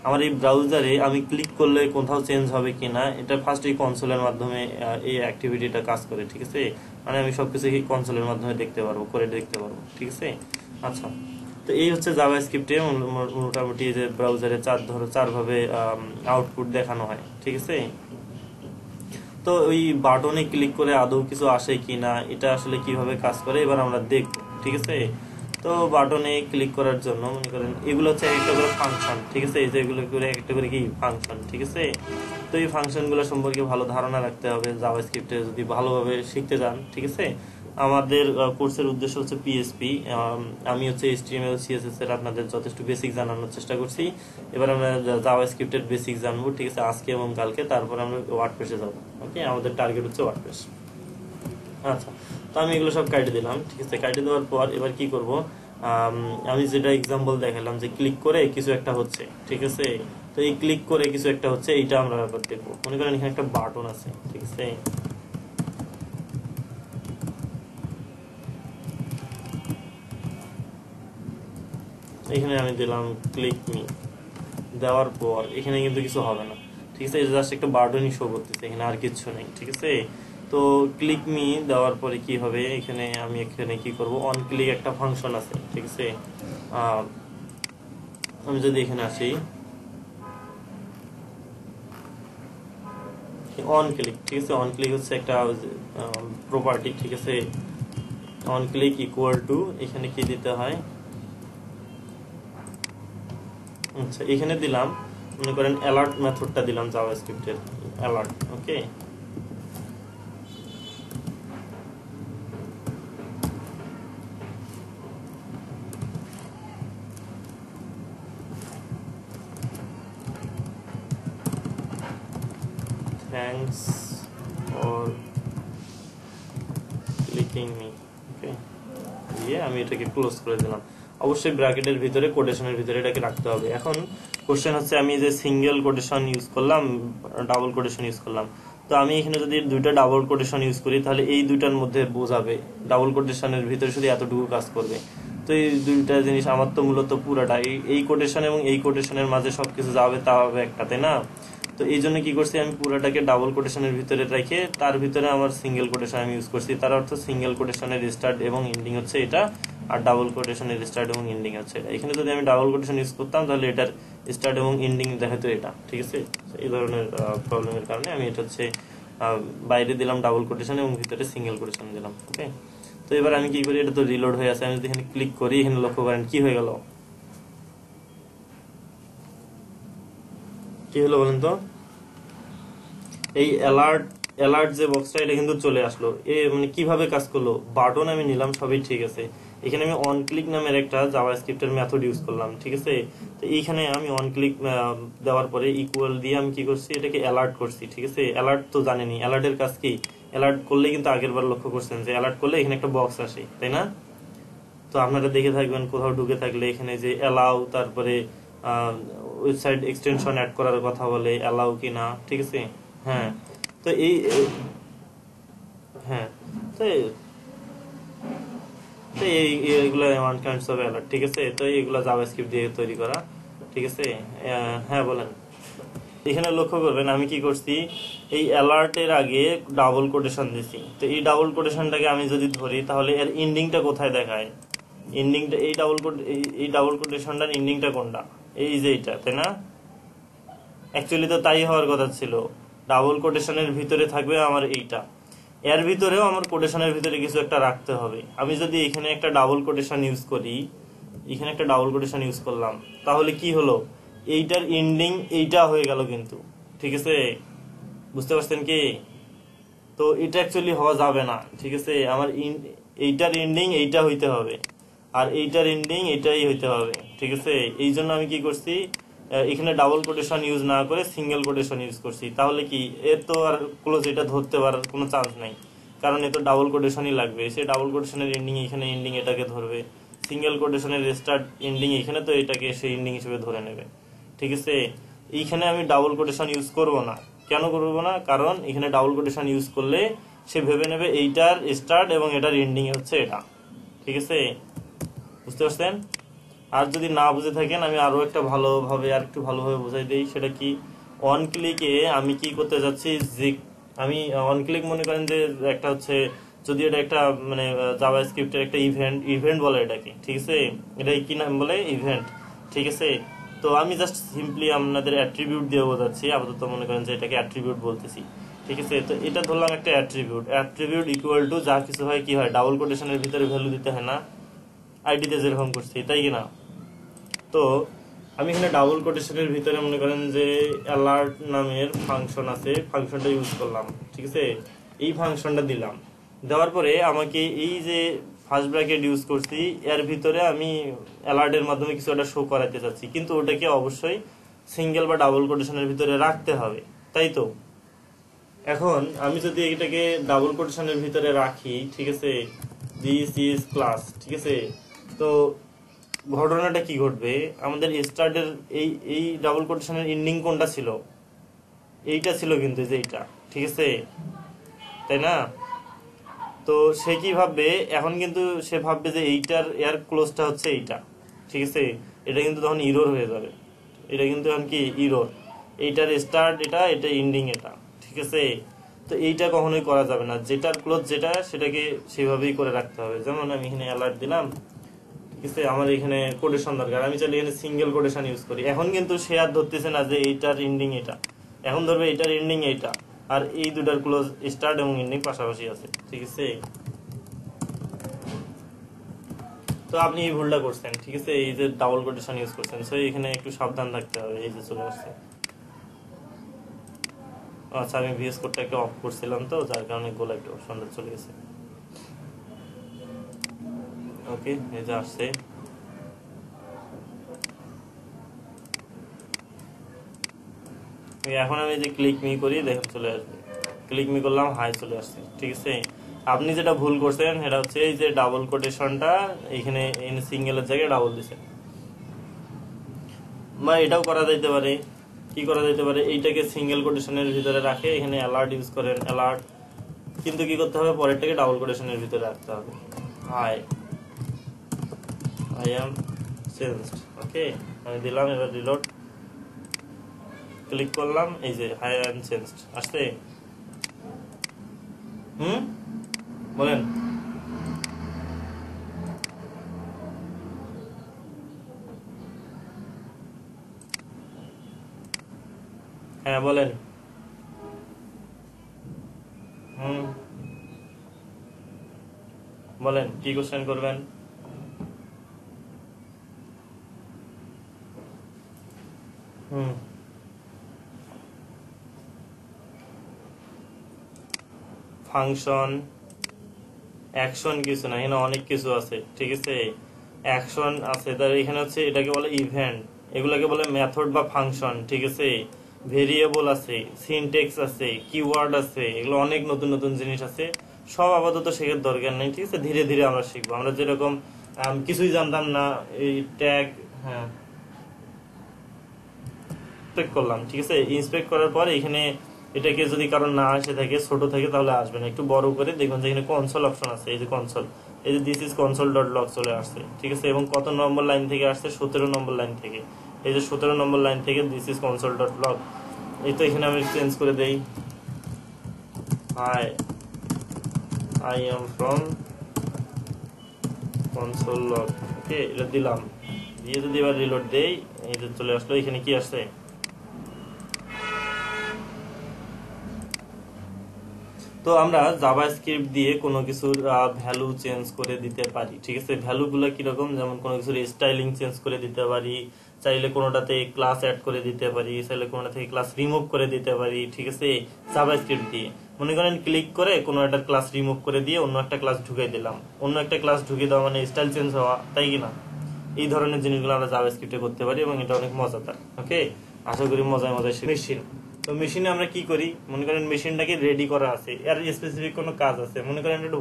আমার এই ব্রাউজারে আমি ক্লিক করলে কোথাও চেঞ্জ হবে কিনা, এটা ফার্স্ট এই কনসোলের মাধ্যমে এই অ্যাক্টিভিটিটা কাজ করে, ঠিক আছে। মানে আমি সবকিছু এই কনসোলের মাধ্যমে দেখতে পারবো, ঠিক আছে। আচ্ছা, তো এই হচ্ছে জাভাস্ক্রিপ্টে মোটামুটি যে ব্রাউজারে চার ভাবে আউটপুট দেখানো হয়, ঠিক আছে। তো ওই বাটনে ক্লিক করে আদৌ কিছু আসে কিনা, এটা আসলে কিভাবে কাজ করে এবার আমরা দেখব, ঠিক আছে। তো বাটনে ক্লিক করার জন্য মনে করেন এগুলো হচ্ছে একটা করে ফাংশন, ঠিক আছে। এই যে এগুলো করে একটা করে কি ফাংশন, ঠিক আছে। তো এই ফাংশনগুলো সম্পর্কে ভালো ধারণা রাখতে হবে জাভাস্ক্রিপ্টে যদি ভালোভাবে শিখতে চান, ঠিক আছে। আমাদের কোর্সের উদ্দেশ্য হচ্ছে পিএসপি, আমি হচ্ছে HTML CSS এর আপনাদের যথেষ্ট বেসিক জানানোর চেষ্টা করছি। এবার আমরা জাভাস্ক্রিপ্টের বেসিক জানবো, ঠিক আছে, আজকে এবং কালকে। তারপর আমরা ওয়ার্ডপ্রেসে যাবো। ওকে, আমাদের টার্গেট হচ্ছে ওয়ার্ডপ্রেস। আচ্ছা, তো আমি এগুলো সব কাটে দিলাম, ঠিক আছে। কাটে দেওয়ার পর এবার কি করব, আমি যেটা এক্সাম্পল দেখালাম যে ক্লিক করে কিছু একটা হচ্ছে, ঠিক আছে। তো এই ক্লিক করে কিছু একটা হচ্ছে, এইটা আমরা ব্যাপার দেখবো। মনে করেন এখানে একটা বাটন আছে, ঠিক আছে। এখানে আমি দিলাম ক্লিক মি, দেওয়ার পর এখানে কিন্তু কিছু হবে না, ঠিক আছে। জাস্ট একটা বাটনই শো করতেছে, এখানে আর কিছু নেই, ঠিক আছে। তো ক্লিক মি দেওয়ার পরে কি হবে, এখানে আমি এখানে কি করব, অন ক্লিক একটা ফাংশন আছে, ঠিক আছে। আমি যদি এখানে আসি, অন ক্লিক, ঠিক আছে। অন ক্লিক হচ্ছে একটা প্রপার্টি, ঠিক আছে। অন ক্লিক ইকুয়াল টু এখানে কি দিতে হয়, আচ্ছা এখানে দিলাম মনে করেন অ্যালার্ট মেথডটা দিলাম জাভাস্ক্রিপ্টের alert. Okay, thanks for clicking me. Okay, দিয়ে আমি এটাকে ক্লোজ করে দিলাম। অবশ্যই ব্র্যাকেটের ভিতরে, কোটেশনের ভিতরে এটাকে রাখতে হবে। এখন কোশ্চেন হচ্ছে আমি যে সিঙ্গেল কোটেশন ইউজ করলাম, ডাবল কোটেশন ইউজ করলাম। তো আমি এখানে যদি দুইটা ডাবল কোটেশন ইউজ করি তাহলে এই দুইটার মধ্যে বোঝাবে, ডাবল কোটেশনের ভিতরে শুধু এতটুকু কাজ করবে। তো এই দুইটা জিনিস আমার তো মূলত পুরাটা এই কোটেশন এবং এই কোটেশনের মাঝে সবকিছু যাবে, তা হবে একটাতে না। তো এই জন্য কি করছি, আমি পুরোটাকে ডাবল কোটেশনের ভিতরে রেখে তার ভিতরে আমার সিঙ্গেল কোটেশন আমি ইউজ করছি। তার অর্থ সিঙ্গেল কোটেশনের স্টার্ট এবং এন্ডিং হচ্ছে এটা, আর ডাবল কোটেশনের স্টার্ট এবং এন্ডিং হচ্ছে এটা। এখানে যদি আমি ডাবল কোটেশন ইউজ করতাম তাহলে এটার স্টার্ট এবং এন্ডিং দেখাতো এটা, ঠিক আছে। এই ধরনের প্রবলেমের কারণে আমি এটা হচ্ছে বাইরে দিলাম ডাবল কোটেশন এবং ভিতরে সিঙ্গেল কোটেশন দিলাম। ওকে, তো এবার আমি কি করি, এটা তো রিলোড হয়ে আছে, আমি যদি এখানে ক্লিক করি, এখানে লক্ষ্য করেন কি হয়ে গেল, কি হলো বলেন তো, এই অ্যালার্ট যে বক্সটা এটা কিন্তু চলে আসলো। এ মানে কিভাবে কাজ করলো, বাটন আমি নিলাম সবই ঠিক আছে, এখানে আমি অন ক্লিক নামের একটা জাভাস্ক্রিপ্টের মেথড ইউজ করলাম, ঠিক আছে। তো এইখানে আমি অন ক্লিক দেওয়ার পরে ইকুয়াল দিয়ে আমি কি করছি, এটাকে অ্যালার্ট করছি, ঠিক আছে। অ্যালার্ট তো জানেনি, অ্যালার্টের কাজ কি, অ্যালার্ট করলে কিন্তু আগের বার লক্ষ্য করছেন যে অ্যালার্ট করলে এখানে একটা বক্স আসে, তাই না। তো আপনারা দেখে থাকবেন কোথাও ঢুকে থাকলে এখানে যে অ্যালাউ, তারপরে ওয়েবসাইট এক্সটেনশন অ্যাড করার কথা বলে, অ্যালাউ কি না, ঠিক আছে। হ্যাঁ, তো হ্যাঁ তো এইগুলো ওয়ান কাইন্ডস অফ অ্যালার্ট, ঠিক আছে। তো এইগুলো জাভাস্ক্রিপ্ট দিয়ে তৈরি করা, ঠিক আছে। হ্যাঁ বলেন, এখানে লক্ষ্য করবেন আমি কি করছি, এই অ্যালার্টের আগে ডাবল কোটেশন দিছি। তো এই ডাবল কোটেশনটাকে আমি যদি ধরি তাহলে এর এন্ডিংটা কোথায় দেখায়, এন্ডিংটা এই ডাবল কোটেশনটার এন্ডিংটা কোনটা, এই যে এটা, তাই না। অ্যাকচুয়ালি তো তাই হওয়ার কথা ছিল, ডাবল কোটেশনের ভিতরে থাকবে আমার এইটা, এর ভিতরেও আমার কোটেশনের ভিতরে কিছু একটা রাখতে হবে। আমি যদি এখানে একটা ডাবল কোটেশন ইউজ করি, এখানে একটা ডাবল কোটেশন ইউজ করলাম, তাহলে কি হলো, এইটার এন্ডিং এইটা হয়ে গেল কিন্তু, ঠিক আছে, বুঝতে পারছেন কি। তো এটা অ্যাকচুয়ালি হওয়া যাবে না, ঠিক আছে। আমার এইটার এন্ডিং এইটা হইতে হবে, আর এইটার এন্ডিং এটাই হইতে হবে, ঠিক আছে। এই জন্য আমি কি করছি, এখানে ডাবল কোটেশন ইউজ না করে সিঙ্গেল কোটেশন ইউজ করছি। তাহলে কি এর তো আর ক্লোজ এটা ধরতে পারার কোনো চান্স নাই, কারণ এ তো ডাবল কোটেশনই লাগবে। সে ডাবল কোটেশনের এন্ডিং এখানে এন্ডিং এটাকে ধরবে, সিঙ্গেল কোটেশনের স্টার্ট এন্ডিং এখানে তো এটাকে সে এন্ডিং হিসেবে ধরে নেবে, ঠিক আছে। এইখানে আমি ডাবল কোটেশন ইউজ করব না, কেন করব না, কারণ এখানে ডাবল কোটেশন ইউজ করলে সে ভেবে নেবে এইটার স্টার্ট এবং এটার এন্ডিং হচ্ছে এটা, ঠিক আছে, বুঝতে পারছেন। আর যদি না বুঝে থাকেন আমি আরো একটা ভালোভাবে আর একটু ভালোভাবে বোঝাই দেই, সেটা কি, অন ক্লিকে আমি কি করতে যাচ্ছি, যে আমি অন ক্লিক মনে করেন যে একটা হচ্ছে, যদি এটা একটা মানে জাভাস্ক্রিপ্টের একটা ইভেন্ট বলে এটাকে, ঠিক আছে, এটা কি নাম বলে, ইভেন্ট, ঠিক আছে। তো আমি জাস্ট সিম্পলি আপনাদের অ্যাট্রিবিউট দিয়ে বোঝাচ্ছি, আপাতত মনে করেন যে এটাকে অ্যাট্রিবিউট বলতেছি, ঠিক আছে। তো এটা ধরলাম একটা অ্যাট্রিবিউট ইকুয়াল টু যা কিছু হয় কি হয়, ডাবল কোটেশনের ভিতরে ভ্যালু দিতে হয় না, আইডিতে যেরকম করছি, তাই কিনা। তো আমি এখানে ডাবল কোটেশনের ভিতরে মনে করেন যে অ্যালার্ট নামের ফাংশন আছে, ফাংশনটা ইউজ করলাম, ঠিক আছে। এই ফাংশনটা দিলাম, দেওয়ার পরে আমাকে এই যে ফার্স্ট ব্র্যাকেট ইউজ করছি এর ভিতরে আমি অ্যালার্টের মাধ্যমে কিছু একটা শো করাতে চাচ্ছি, কিন্তু ওটাকে অবশ্যই সিঙ্গেল বা ডাবল কোটেশনের ভিতরে রাখতে হবে, তাই তো। এখন আমি যদি এটাকে ডাবল কোটেশনের ভিতরে রাখি, ঠিক আছে, দিস ইজ ক্লাস, ঠিক আছে, তো ঘটনাটা কি ঘটবে, আমাদের স্টার্টের এই ডাবল কোটেশনের এন্ডিং কোনটা ছিল, এইটা ছিল কিন্তু, যে এইটা, ঠিক আছে, তাই না। তো সে কি ভাববে, এখন কিন্তু সে ভাববে যে এইটার এয়ার ক্লোজটা হচ্ছে এইটা, ঠিক আছে। এটা কিন্তু তখন ইরর হয়ে যাবে, এটা কিন্তু এখন কি ইরর, এইটার স্টার্ট এটা, এটা এন্ডিং এটা, ঠিক আছে। তো এইটা কখনোই করা যাবে না, যেটার ক্লোজ যেটা সেটাকে সেভাবেই করে রাখতে হবে। যেমন আমি এখানে অ্যালার্ট দিলাম, ঠিক আছে, আমার এখানে কোটেশন দরকার, আমি চাইলে এখানে সিঙ্গেল কোটেশন ইউজ করি। এখন কিন্তু সে আর ধরতেছে না যে এইটার এন্ডিং এটা, এখন ধরবে এইটার এন্ডিং এইটা, আর এই দুটার ক্লোজ স্টার্ট এবং এন্ডিং পাশাপাশি আছে, ঠিক আছে। তো আপনি এই ভুলটা করছেন, ঠিক আছে, এই যে ডাবল কোটেশন ইউজ করছেন, সো এখানে একটু সাবধান থাকতে হবে। এই যে চলে আসছে, আচ্ছা আমি ভিএস কোডটাকে অফ করছিলাম তো, যার কারণে গোলা একটু সন্ধ্যা চলে গেছে। ওকে, এই যে আসছে, এখন আমি যে ক্লিক মি করি দেখেন চলে আসবে, ক্লিক মি করলাম, হাই চলে আসছে, ঠিক আছে। আপনি যেটা ভুল করছেন সেটা হচ্ছে এই যে ডাবল কোটেশনটা এখানে সিঙ্গেলের জায়গায় ডাবল দিছেন, বা এটাও করা যাইতে পারে, কি করা যাইতে পারে, এইটাকে সিঙ্গেল কোটেশনের ভিতরে রাখে, এখানে অ্যালার্ট ইউজ করেন, অ্যালার্ট, কিন্তু কি করতে হবে, পরেরটাকে ডাবল কোটেশনের ভিতরে রাখতে হবে, হাই আই এম চেঞ্জড, ওকে আমি দিলাম, এবার রিলোড, ক্লিক করলাম, এই যে হাই অ্যান্ড চেঞ্জড আসছে। বলেন হ্যাঁ বলেন। বলেন কি কোশ্চেন করবেন? ফাংশন অ্যাকশন কিছু না, এখানে অনেক কিছু আছে, ঠিক আছে। অ্যাকশন আছে, তার এখানে হচ্ছে এটাকে বলে ইভেন্ট, এগুলাকে বলে মেথড বা ফাংশন, ঠিক আছে। ভেরিয়েবল আছে, সিনটেক্স আছে, কিওয়ার্ড আছে, এগুলো অনেক নতুন নতুন জিনিস আছে। সব আপাতত শেখার দরকার নেই, ঠিক আছে। ধীরে ধীরে আমরা শিখবো। আমরা যেরকম কিছুই জানতাম না, এই ট্যাগ ইন্সপেক্ট করলাম, ঠিক আছে। ইন্সপেক্ট করার পর এখানে এটাকে যদি কারণ না আসে থাকে, ছোট থাকে, তাহলে আসবে না। একটু বড় করে দেখুন যে এখানে কনসোল অপশন আছে, এই যে কনসোল, এই যে this is console dot log চলে আসছে, ঠিক আছে। এবং কত নম্বর লাইন থেকে আসছে? 17 নম্বর লাইন থেকে। এই যে 17 নম্বর লাইন থেকে this is console dot log. এই তো এখানে আমি চেঞ্জ করে দেই, hi I am from console log, okay, এটা দিলাম। দিয়ে যদি এবার রিলোড দেই, এই যে চলে আসলো। এখানে কি আসছে? তো আমরা জাভাস্ক্রিপ্ট দিয়ে কোনো কিছুর ভ্যালু চেঞ্জ করে দিতে পারি, ঠিক আছে। ভ্যালুগুলো কিরকম? যেমন কোনো কিছুর স্টাইলিং চেঞ্জ করে দিতে পারি, চাইলে কোনোটাতে ক্লাস অ্যাড করে দিতে পারি, চাইলে কোনোটা থেকে ক্লাস রিমুভ করে দিতে পারি, ঠিক আছে, জাভাস্ক্রিপ্ট দিয়ে। মনে করেন ক্লিক করে কোনো একটা ক্লাস রিমুভ করে দিয়ে অন্য একটা ক্লাস ঢুকিয়ে দিলাম। অন্য একটা ক্লাস ঢুকিয়ে দেওয়া মানে স্টাইল চেঞ্জ হওয়া, তাই কি না? এই ধরনের জিনিসগুলো আমরা জাভাস্ক্রিপ্টে করতে পারি এবং এটা অনেক মজাদার। ওকে, আশা করি মজায় মজায় মেশিন। তো মেশিনে আমরা কি করি? মনে করেন মেশিনটাকে রেডি করা আছে, এর স্পেসিফিক কোনো কাজ আছে। মনে করেন একটা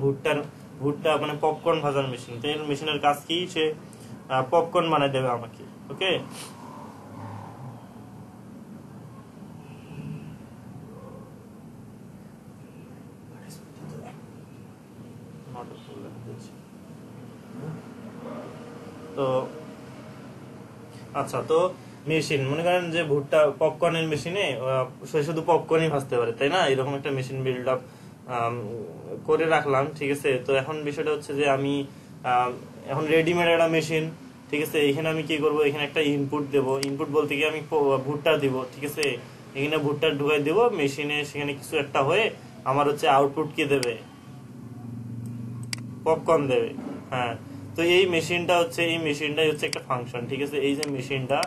ভুট্টা মানে পপকর্ন ভাজার মেশিন, তো এর মেশিনের কাজ কি? সে পপকর্ন বানাই দেবে আমাকে, ওকে। তো আচ্ছা, তো মেশিন মনে করেন যে ভুট্টা পপকর্নের মেশিনে সে শুধু পপকর্নই ভাজতে পারে, তাই না? এরকম একটা মেশিন বিল্ড আপ করে রাখলাম, ঠিক আছে। তো এখন বিষয়টা হচ্ছে যে আমি এখন রেডিমেড একটা মেশিন, ঠিক আছে। এখানে আমি কি করব? এখানে একটা ইনপুট দেব। ইনপুট বলতে কি আমি ভুট্টা দিব, ঠিক আছে। এখানে ভুট্টা ঢুকাই দেব মেশিনে, সেখানে কিছু একটা হয়ে আমার হচ্ছে আউটপুট কি দেবে? পপকর্ন দেবে, হ্যাঁ। তো এই মেশিনটাই হচ্ছে একটা ফাংশন, ঠিক আছে। এই যে মেশিনটা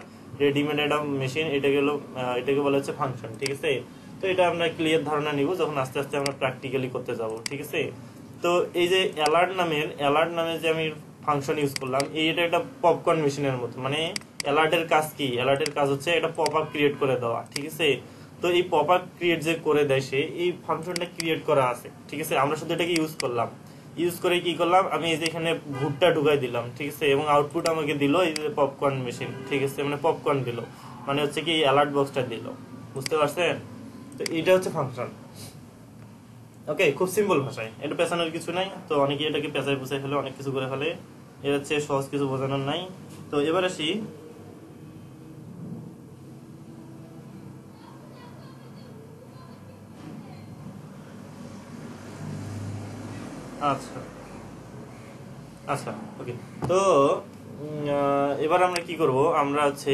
রেডিমেড একটা মেশিন, এটাকে বলা হচ্ছে ফাংশন, ঠিক আছে। তো এটা আমরা ক্লিয়ার ধারণা নিব যখন আস্তে আস্তে আমরা প্র্যাকটিক্যালি করতে যাব, ঠিক আছে। তো এই যে অ্যালার্ট নামে যে আমি ফাংশন ইউজ করলাম, এটা একটা পপকর্ন মেশিনের মতো। মানে অ্যালার্টের কাজ কি? অ্যালার্টের কাজ হচ্ছে এটা পপ আপ ক্রিয়েট করে দেওয়া, ঠিক আছে। তো এই পপ আপ ক্রিয়েট যে করে দেয় সে, এই ফাংশনটা ক্রিয়েট করা আছে, ঠিক আছে। আমরা শুধু এটাকে ইউজ করলাম। ইউজ করে কি করলাম? আমি এই যে এখানে ভুট্টা ঢুকাই দিলাম, ঠিক আছে। এবং আউটপুট আমাকে দিল এই যে পপকর্ন মেশিন, ঠিক আছে। মানে পপকর্ন দিল, মানে হচ্ছে কি অ্যালার্ট বক্সটা দিল, বুঝতে পারছেন? তো এটা হচ্ছে ফাংশন, ওকে। খুব সিম্পল ভাষায়, এটা পেছানোর কিছু নাই। তো অনেকে এটাকে পেঁচায় পুছাই ফেলে, অনেক কিছু করে ফেলে, এর হচ্ছে সহজ কিছু বোঝানোর নাই। তো এবার আসি, আচ্ছা আচ্ছা, ওকে। তো এবার আমরা কি করব? আমরা হচ্ছে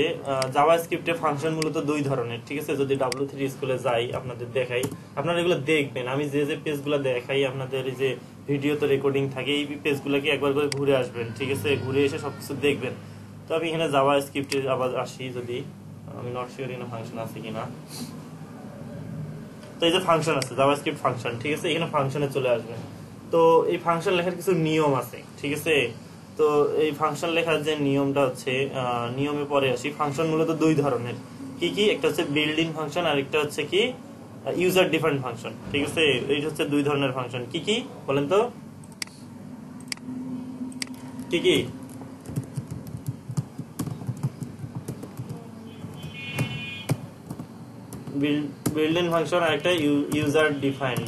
জাভাস্ক্রিপ্টে ফাংশন মূলত দুই ধরনের, ঠিক আছে। যদি W3 স্কুলে যাই, আপনাদের দেখাই, আপনারা এগুলো দেখবেন। আমি যে যে পেজগুলো দেখাই আপনাদের, এই যে ভিডিও তো রেকর্ডিং থাকে, এই পেজগুলোকে একবার করে ঘুরে আসবেন, ঠিক আছে। ঘুরে এসে সবকিছু দেখবেন। তো আমি এখানে জাভাস্ক্রিপ্টে আবার আসি, যদি আমি নট শিওর এখানে ফাংশন আছে কিনা। তো এই যে ফাংশন আছে, জাভাস্ক্রিপ্ট ফাংশন, ঠিক আছে। এখানে ফাংশনে চলে আসবেন। তো এই ফাংশন লেখার কিছু নিয়ম আছে, ঠিক আছে। তো এই ফাংশন লেখার যে নিয়মটা হচ্ছে, নিয়মে পরে আসি। ফাংশন মূলত দুই ধরনের, কি কি? একটা হচ্ছে বিল্ড ইন ফাংশন, আর একটা হচ্ছে কি ইউজার ডিফাইন্ড ফাংশন, ঠিক আছে। এইটা হচ্ছে দুই ধরনের ফাংশন। কি কি বলেন তো? কি কি? বিল্ড ইন ফাংশন আর একটা ইউজার ডিফাইন্ড।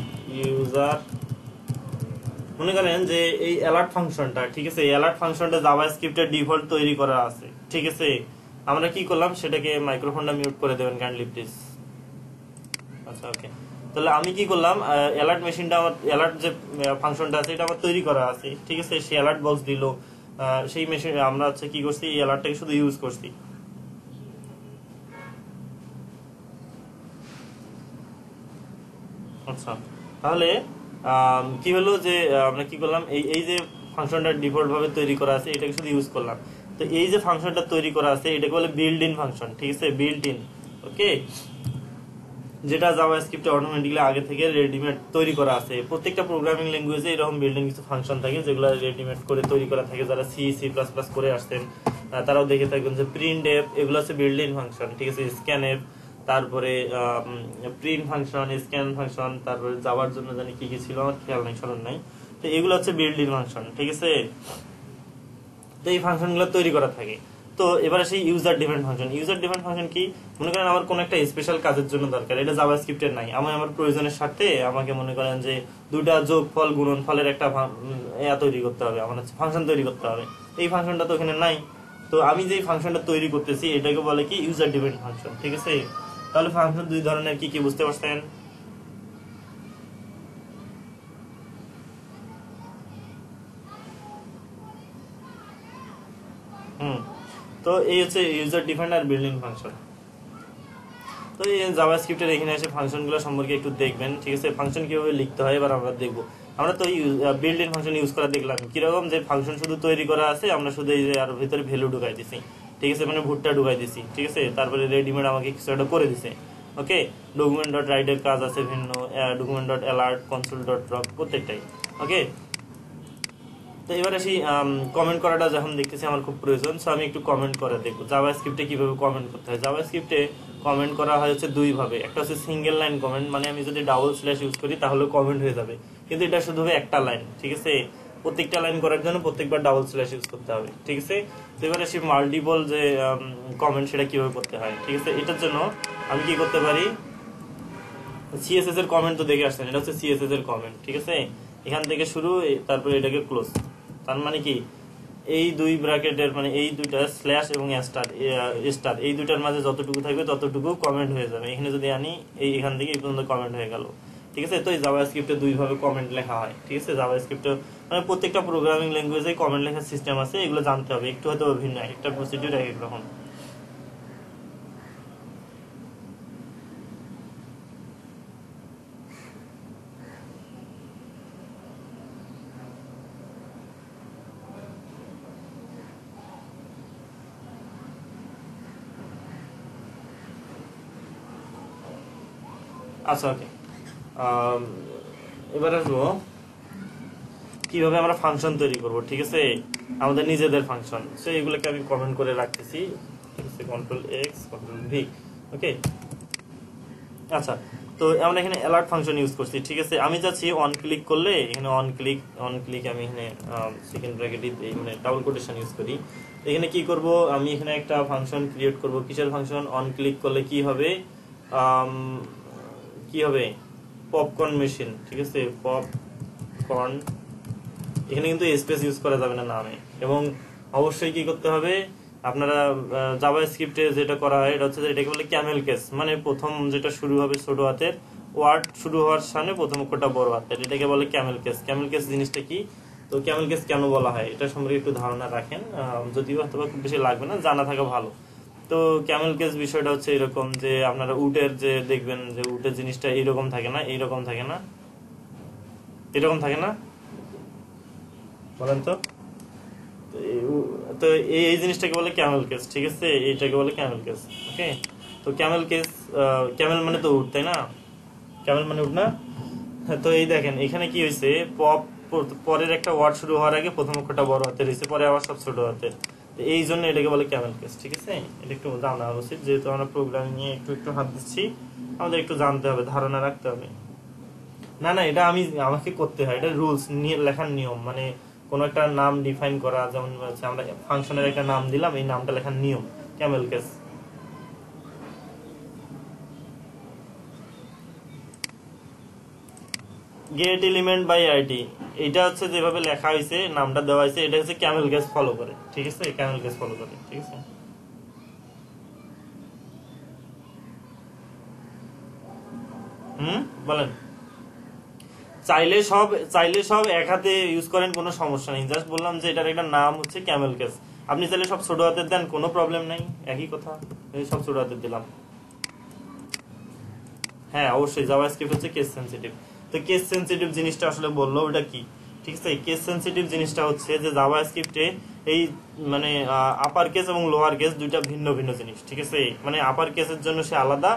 মনে করেন যে এই অ্যালার্ট ফাংশনটা, ঠিক আছে, এই অ্যালার্ট ফাংশনটা জাভাস্ক্রিপ্টের ডিফল্ট তৈরি করা আছে, ঠিক আছে। আমরা কি করলাম? সেটাকে মাইক্রোফোনটা মিউট করে দেবেন কাইন্ডলি প্লিজ। আচ্ছা ওকে, তাহলে আমি কি করলাম, অ্যালার্ট মেশিনটা আমার অ্যালার্ট যে ফাংশনটা আছে এটা আমার তৈরি করা আছে, ঠিক আছে। সেই অ্যালার্ট বক্স দিল, সেই মেশিন আমরা হচ্ছে কি করছি, এই অ্যালার্টটাকে শুধু ইউজ করছি। আচ্ছা, তাহলে কি হলো যে আমরা কি করলাম, এই যে ফাংশনটা ডিফল্ট ভাবে তৈরি করা আছে এটাকে শুধু ইউজ করলাম। তো এই যে ফাংশনটা তৈরি করা আছে এটাকে বলে বিল্ট ইন ফাংশন, ঠিক আছে, বিল্ট ইন। ওকে, যেটা জাভাস্ক্রিপ্টে অটোমেটিক্যালি আগে থেকে রেডিমেড তৈরি করা আছে। প্রত্যেকটা প্রোগ্রামিং ল্যাঙ্গুয়েজে এরকম বিল্ট ইন কিছু ফাংশন থাকে যেগুলো রেডিমেড করে তৈরি করা থাকে। যারা সি সি প্লাস প্লাস করে আসছেন তারাও দেখে থাকবেন যে প্রিন্ট এফ, এগুলো হচ্ছে বিল্ট ইন ফাংশন, ঠিক আছে। স্ক্যান এফ, তারপরে প্রিন্ট ফাংশন, স্ক্যান ফাংশন, তারপরে যাওয়ার জন্য জানি কি কি ছিল আমার খেয়াল নাই, স্মরণ নাই। তো এগুলো হচ্ছে বিল্ট ইন ফাংশন, ঠিক আছে। তো এই ফাংশনগুলো তৈরি করা থাকে। তো এবারে সেই user different function, user different function কি, মনে করেন আমার কোন একটা স্পেশাল কাজের জন্য দরকার, এটা জাভাস্ক্রিপ্টের নাই, আমার প্রয়োজনের স্বার্থে আমাকে মনে করেন যে দুইটা যোগফল গুণনফলের একটা তৈরি করতে হবে, আমার হচ্ছে ফাংশন তৈরি করতে হবে। এই ফাংশনটা তো এখানে নাই। তো আমি যে ফাংশনটা তৈরি করতেছি এটাকে বলে কি ইউজার ডিফারেন্ট ফাংশন, ঠিক আছে। তাহলে ফাংশন দুই ধরনের, কি কি বুঝতে পারছেন? তো এই হচ্ছে ইউজার ডিফাইন্ড আর বিল্ট ইন ফাংশন। তো এই জাভাস্ক্রিপ্টের এখানে এসে ফাংশনগুলো সম্পর্কে একটু দেখবেন, ঠিক আছে। ফাংশন কিভাবে লিখতে হয় এবার আমরা দেখবো। আমরা তো বিল্ট ইন ফাংশন ইউজ করা দেখলাম কিরকম, যে ফাংশন শুধু তৈরি করা আছে, আমরা শুধু এই যে আর ভিতরে ভ্যালু ঢুকাই দিছি, ঠিক আছে, মানে ভুট্টা ঢুকাই দিছি, ঠিক আছে। তারপরে রেডিমেড আমাকে কিছু একটা করে দিছে। ওকে, ডকুমেন্ট ডট রাইটের কাজ আছে ভিন্ন, document dot alert, console dot log, প্রত্যেকটাই। ওকে, তো এবার আসি কমেন্ট করাটা যখন দেখতেছি আমার খুব প্রয়োজন, সো আমি একটু কমেন্ট করে দেখবো জাভাস্ক্রিপ্টে কিভাবে কমেন্ট করতে হয়। জাভাস্ক্রিপ্টে কমেন্ট করা হয় হচ্ছে দুই ভাবে, একটা হচ্ছে সিঙ্গেল লাইন কমেন্ট, মানে আমি যদি ডাবল স্ল্যাশ ইউজ করি তাহলে কমেন্ট হয়ে যাবে, কিন্তু এটা শুধু হবে একটা লাইন, ঠিক আছে। প্রত্যেকটা লাইন করার জন্য প্রত্যেকবার ডাবল স্ল্যাশ ইউজ করতে হবে, ঠিক আছে। তো এবার আসি মাল্টিপল যে কমেন্ট, সেটা কিভাবে করতে হয়, ঠিক আছে। এটার জন্য আমি কি করতে পারি, সিএসএস এর কমেন্ট তো দেখে আসছেন, এটা হচ্ছে সিএসএস এর কমেন্ট, ঠিক আছে। এখান থেকে শুরু, তারপরে এটাকে ক্লোজ। তার মানে কি, এই দুই ব্র্যাকেটের মানে এই দুইটা স্ল্যাশ এবং স্টার এই দুইটার মাঝে যতটুকু থাকবে ততটুকু কমেন্ট হয়ে যাবে। এখানে যদি আনি এখান থেকে এই পর্যন্ত কমেন্ট হয়ে গেল, ঠিক আছে। তো এই জাভাস্ক্রিপ্টে দুই ভাবে কমেন্ট লেখা হয়, ঠিক আছে। জাভাস্ক্রিপ্টে মানে প্রত্যেকটা প্রোগ্রামিং ল্যাঙ্গুয়েজে কমেন্ট লেখার সিস্টেম আছে, এগুলো জানতে হবে, একটু হয়তো ভিন্ন, একটা প্রসিডিউর এক এক রকম। আচ্ছা ওকে, এবার আসবো কিভাবে আমরা ফাংশন তৈরি করব, ঠিক আছে, আমাদের নিজেদের ফাংশন। সো এগুলোকে আমি কমেন্ট করে রাখতেছি, ঠিক আছে, কন্ট্রোল এক্স কন্ট্রোল ভি। ওকে, আচ্ছা, তো আমরা এখানে অ্যালার্ট ফাংশন ইউজ করছি, ঠিক আছে। আমি যাচ্ছি অন ক্লিক করলে, এখানে অন ক্লিক আমি এখানে সেকেন্ড ব্র্যাকেটে মানে ডাবল কোটেশন ইউজ করি। এখানে কি করব, আমি এখানে একটা ফাংশন ক্রিয়েট করব। কিসের ফাংশন? অন ক্লিক করলে কি হবে, কি হবে, পপকর্ন মেশিন, ঠিক আছে, পপকর্ন। এখানে কিন্তু স্পেস ইউজ করা যাবে না নামে, এবং অবশ্যই কি করতে হবে, আপনারা জাভাস্ক্রিপ্টে যেটা করা হয় এটা হচ্ছে যে এটাকে বলে ক্যামেল কেস, মানে প্রথম যেটা শুরু হবে ছোট হাতের, ওয়ার্ড শুরু হওয়ার সামনে প্রথম অক্ষরটা বড় হাতের, এটাকে বলে ক্যামেল কেস। ক্যামেল কেস জিনিসটা কি, তো ক্যামেল কেস কেন বলা হয় এটা সম্পর্কে একটু ধারণা রাখেন, যদিও হয়তো খুব বেশি লাগবে না, জানা থাকা ভালো। তো ক্যামেল কেস বিষয়টা হচ্ছে এরকম যে আপনারা উটের যে দেখবেন যে উটের জিনিসটা এইরকম থাকে না, এইরকম থাকে না, এরকম থাকে না, বলেন তো। তো এই জিনিসটাকে বলে ক্যামেল কেস, ঠিক আছে, এইটাকে বলে ক্যামেল কেস। ওকে, তো ক্যামেল কেস, ক্যামেল মানে তো উট, তাই না, ক্যামেল মানে উট না। তো এই দেখেন এখানে কি হয়েছে, পপ পরের একটা ওয়ার্ড শুরু হওয়ার আগে প্রথম অক্ষরটা বড় হাতের হয়েছে, পরে আবার সব ছোট হাতের, এই জন্য এটাকে বলে ক্যামেল কেস, ঠিক আছে। এটা একটু জানা উচিত, যেহেতু আমরা প্রোগ্রামিং এ একটু একটু হাত দিচ্ছি, আমাদের একটু জানতে হবে, ধারণা রাখতে হবে। না না, এটা আমাকে করতে হয়, এটা রুলস লেখার নিয়ম, মানে কোন একটা নাম ডিফাইন করা, যেমন আমরা ফাংশনের একটা নাম দিলাম, এই নামটা লেখার নিয়ম camel case. Get element by ID, এটা হচ্ছে যেভাবে লেখা হয়েছে, নামটা দেওয়া হয়েছে, এটা হচ্ছে ক্যামেল কেস ফলো করে, ঠিক আছে, ক্যামেল কেস ফলো করে, ঠিক আছে। বলেন। চাইলে সব এক হাতে ইউজ করেন, কোনো সমস্যা নেই। জাস্ট বললাম যে এটার একটা নাম হচ্ছে ক্যামেল কেস। আপনি চাইলে সব ছোট হাতের দেন, কোনো প্রবলেম নাই, একই কথা। সব ছোট হাতের দিলাম। হ্যাঁ অবশ্যই জাভাস্ক্রিপ্ট হচ্ছে কেস সেনসিটিভ। তো কেস সেনসিটিভ জিনিসটা আসলে বললো ওটা কি, ঠিক আছে। কেস সেনসিটিভ জিনিসটা হচ্ছে যে জাভাস্ক্রিপ্টে এই মানে আপার কেস এবং লোয়ার কেস দুইটা ভিন্ন ভিন্ন জিনিস, ঠিক আছে। মানে আপার কেসের জন্য সে আলাদা,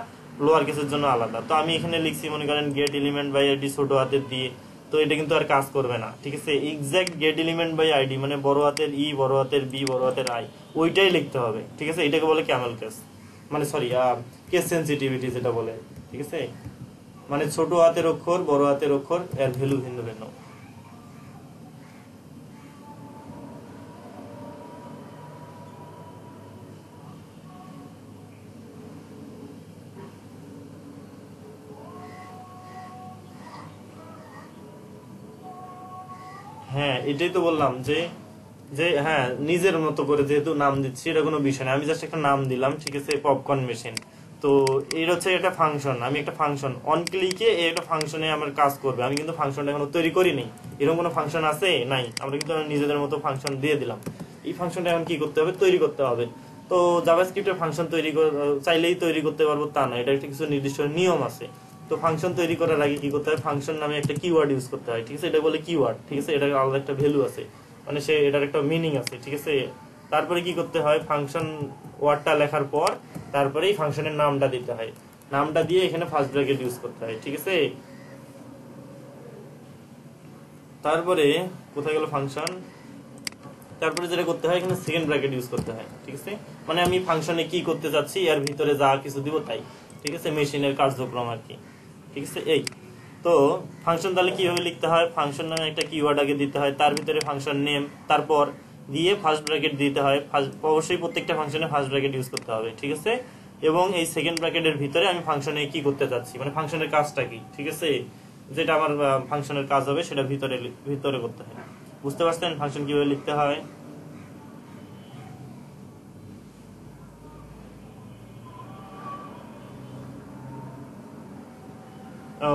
লোয়ার কেসের জন্য আলাদা। তো আমি এখানে লিখছি মনে করেন গেট এলিমেন্ট বাই আইডি ছোট হাতের দিয়ে, তো এটা কিন্তু আর কাজ করবে না, ঠিক আছে। Exact get element by ID মানে বড় হাতের ই, বড় হাতের বি, বড় হাতের আই, ওইটাই লিখতে হবে, ঠিক আছে। এটাকে বলে ক্যামেল কেস, মানে সরি কেস সেনসিটিভিটি যেটা বলে, ঠিক আছে। মানে ছোট হাতের অক্ষর, বড় হাতের অক্ষর, এর ভ্যালু ভিন্ন ভিন্ন। হ্যাঁ এটাই তো বললাম যে যে হ্যাঁ নিজের মতো করে যেহেতু নাম দিচ্ছি, এটা কোনো বিষয় না। আমি জাস্ট একটা নাম দিলাম, ঠিক আছে, পপকর্ন মেশিন। তো এর হচ্ছে একটা ফাংশন, আমি একটা ফাংশন অন ক্লিকে একটা ফাংশনে আমার কাজ করবে। আমি কিন্তু ফাংশনটা এখনো তৈরি করিনি। এরকম কোনো ফাংশন আছে নাই, আমরা কিন্তু নিজেদের মতো ফাংশন দিয়ে দিলাম। এই ফাংশনটা এখন কি করতে হবে, তৈরি করতে হবে। তো জাভাস্ক্রিপ্টের ফাংশন তৈরি চাইলেই তৈরি করতে পারবো তা না, এটা একটা কিছু নির্দিষ্ট নিয়ম আছে। তো ফাংশন তৈরি করার আগে কি করতে হয়, ফাংশন নামে একটা কিওয়ার্ড ইউজ করতে হয়, ঠিক আছে। এটা বলে কিওয়ার্ড, ঠিক আছে। এটার আলাদা একটা ভ্যালু আছে, মানে সে এটার একটা মিনিং আছে, ঠিক আছে। তারপরে কি করতে হয়, ফাংশন ওয়ার্ডটা লেখার পর তারপরেই ফাংশনের নামটা দিতে হয়। নামটা দিয়ে এখানে ফার্স্ট ব্র্যাকেট ইউজ করতে হয়, ঠিক আছে। তারপরে কোথায় গেল ফাংশন, তারপরে যেটা করতে হয় এখানে সেকেন্ড ব্র্যাকেট ইউজ করতে হয়, ঠিক আছে। মানে আমি ফাংশনে কি করতে চাচ্ছি এর ভিতরে যা কিছু দিব তাই, ঠিক আছে, মেশিনের কার্যক্রম আর কি, ঠিক আছে। এই তো ফাংশন তাহলে কিভাবে লিখতে হয়, ফাংশন নামে একটা কিওয়ার্ড আগে দিতে হয়, তার ভিতরে ফাংশন নেম, তারপর দিয়ে ফার্স্ট ব্র্যাকেট দিতে হয়। অবশ্যই প্রত্যেকটা ফাংশনে ফার্স্ট ব্র্যাকেট ইউজ করতে হবে, ঠিক আছে। এবং এই সেকেন্ড ব্র্যাকেটের ভিতরে আমি ফাংশনে কি করতে চাচ্ছি, মানে ফাংশনের কাজটা কি, ঠিক আছে, যেটা আমার ফাংশনের কাজ হবে সেটা ভিতরে ভিতরে করতে হয়। বুঝতে পারছেন ফাংশন কিভাবে লিখতে হয়?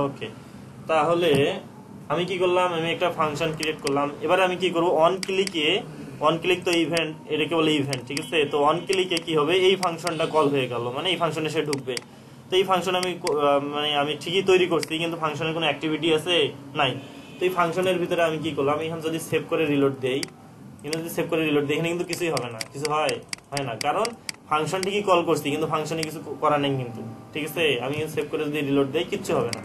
ওকে, তাহলে আমি কি করলাম, আমি একটা ফাংশন ক্রিয়েট করলাম। এবারে আমি কি করব, অন ক্লিক তো ইভেন্ট, এটাকে বলে ইভেন্ট, ঠিক আছে। তো অন ক্লিকে কি হবে, এই ফাংশনটা কল হয়ে গেল, মানে এই ফাংশনে সে ঢুকবে। তো এই ফাংশন আমি মানে আমি ঠিকই তৈরি করছি, কিন্তু ফাংশনের কোনো অ্যাক্টিভিটি আছে নাই। তো এই ফাংশনের ভিতরে আমি কি করলাম, এখন যদি সেভ করে রিলোড দেই, এখানে যদি সেভ করে রিলোড দেই, এখানে কিন্তু কিছুই হবে না, কিছু হয় না, কারণ ফাংশন ঠিকই কল করছি কিন্তু ফাংশনে কিছু করা নেই কিন্তু, ঠিক আছে। আমি সেভ করে যদি রিলোড দেই কিচ্ছু হবে না,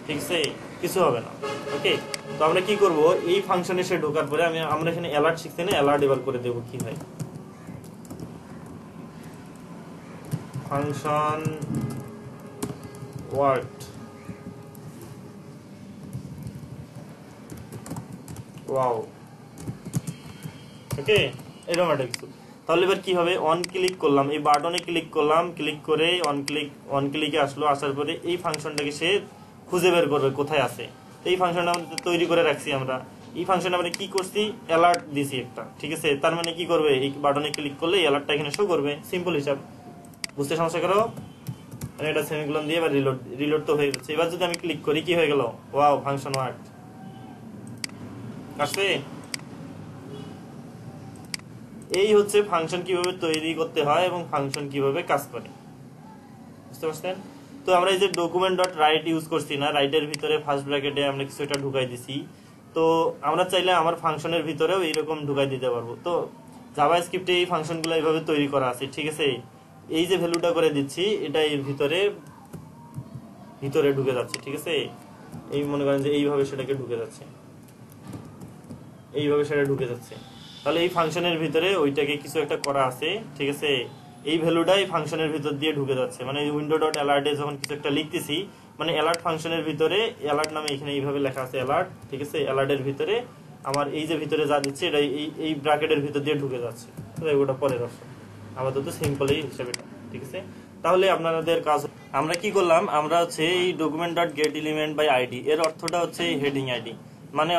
ঠিক আছে, কিছু হবে না। ওকে, তো আমরা কি করব, এই ফাংশনে সে ঢোকার পরে আমরা এখানে অ্যালার্ট শিখছি না, অ্যালার্ট এবার করে দেব কি হয়, ফাংশন ওয়ার্ড ওয়াও। ওকে, এরকম একটা কিছু। তাহলে এবার কি হবে, অন ক্লিক করলাম, এই বাটনে ক্লিক করলাম, ক্লিক করে অন ক্লিকে আসলো, আসার পরে এই ফাংশনটাকে সে খুঁজে বের করবে কোথায় আছে। তো এই ফাংশনটা আমরা তৈরি করে রাখছি। আমরা এই ফাংশনে আমরা কি করছি, অ্যালার্ট দিছি একটা, ঠিক আছে। তার মানে কি করবে, এই বাটনে ক্লিক করলে অ্যালার্টটা এখানে শো করবে, সিম্পল হিসাব। বুঝতে সমস্যা করো, মানে এটা সেমিকোলন দিয়ে এবার রিলোড তো হয়ে যাচ্ছে। এবার যদি আমি ক্লিক করি কি হয়ে গেল, ওয়াও, ফাংশন ওয়ার্ড আসছে। এই হচ্ছে ফাংশন কিভাবে তৈরি করতে হয় এবং ফাংশন কিভাবে কাজ করে, বুঝতে পারছেন। তো আমরা এই যে ডকুমেন্ট ডট রাইট ইউজ করছি না, রাইটের ভিতরে ফার্স্ট ব্র্যাকেটে আমরা কিছু একটা ঢুকাই দিছি। তো আমরা চাইলে আমার ফাংশনের ভিতরেও এইরকম ঢুকাই দিতে পারবো। তো জাভাস্ক্রিপ্টে এই ফাংশনগুলো এইভাবে তৈরি করা আছে, ঠিক আছে। এই যে ভ্যালুটা করে দিচ্ছি এটা এর ভিতরে ঢুকে যাচ্ছে, ঠিক আছে। এই মনে করেন যে এইভাবে সেটাকে ঢুকে যাচ্ছে, এইভাবে সেটা ঢুকে যাচ্ছে। তাহলে এই ফাংশনের ভিতরে ওইটাকে কিছু একটা করা আছে, ঠিক আছে। এই ভ্যালুটা এই ফাংশনের ভিতর দিয়ে ঢুকে যাচ্ছে, মানে উইন্ডো ডট অ্যালার্টে যখন কিছু একটা লিখতেছি, মানে অ্যালার্ট ফাংশনের ভিতরে অ্যালার্ট নামে এখানে এইভাবে লেখা আছে অ্যালার্ট, ঠিক আছে। অ্যালার্টের ভিতরে আমার এই যে ভিতরে যা দিচ্ছে এটা এই ব্র্যাকেটের ভিতর দিয়ে ঢুকে যাচ্ছে, ওটা পরের অপশন। আপাতত সিম্পল এই হিসাবেটা, ঠিক আছে। তাহলে আপনাদের কাজ, আমরা কি করলাম, আমরা হচ্ছে এই document dot get element by ID, এর অর্থটা হচ্ছে হেডিং আইডি, মানে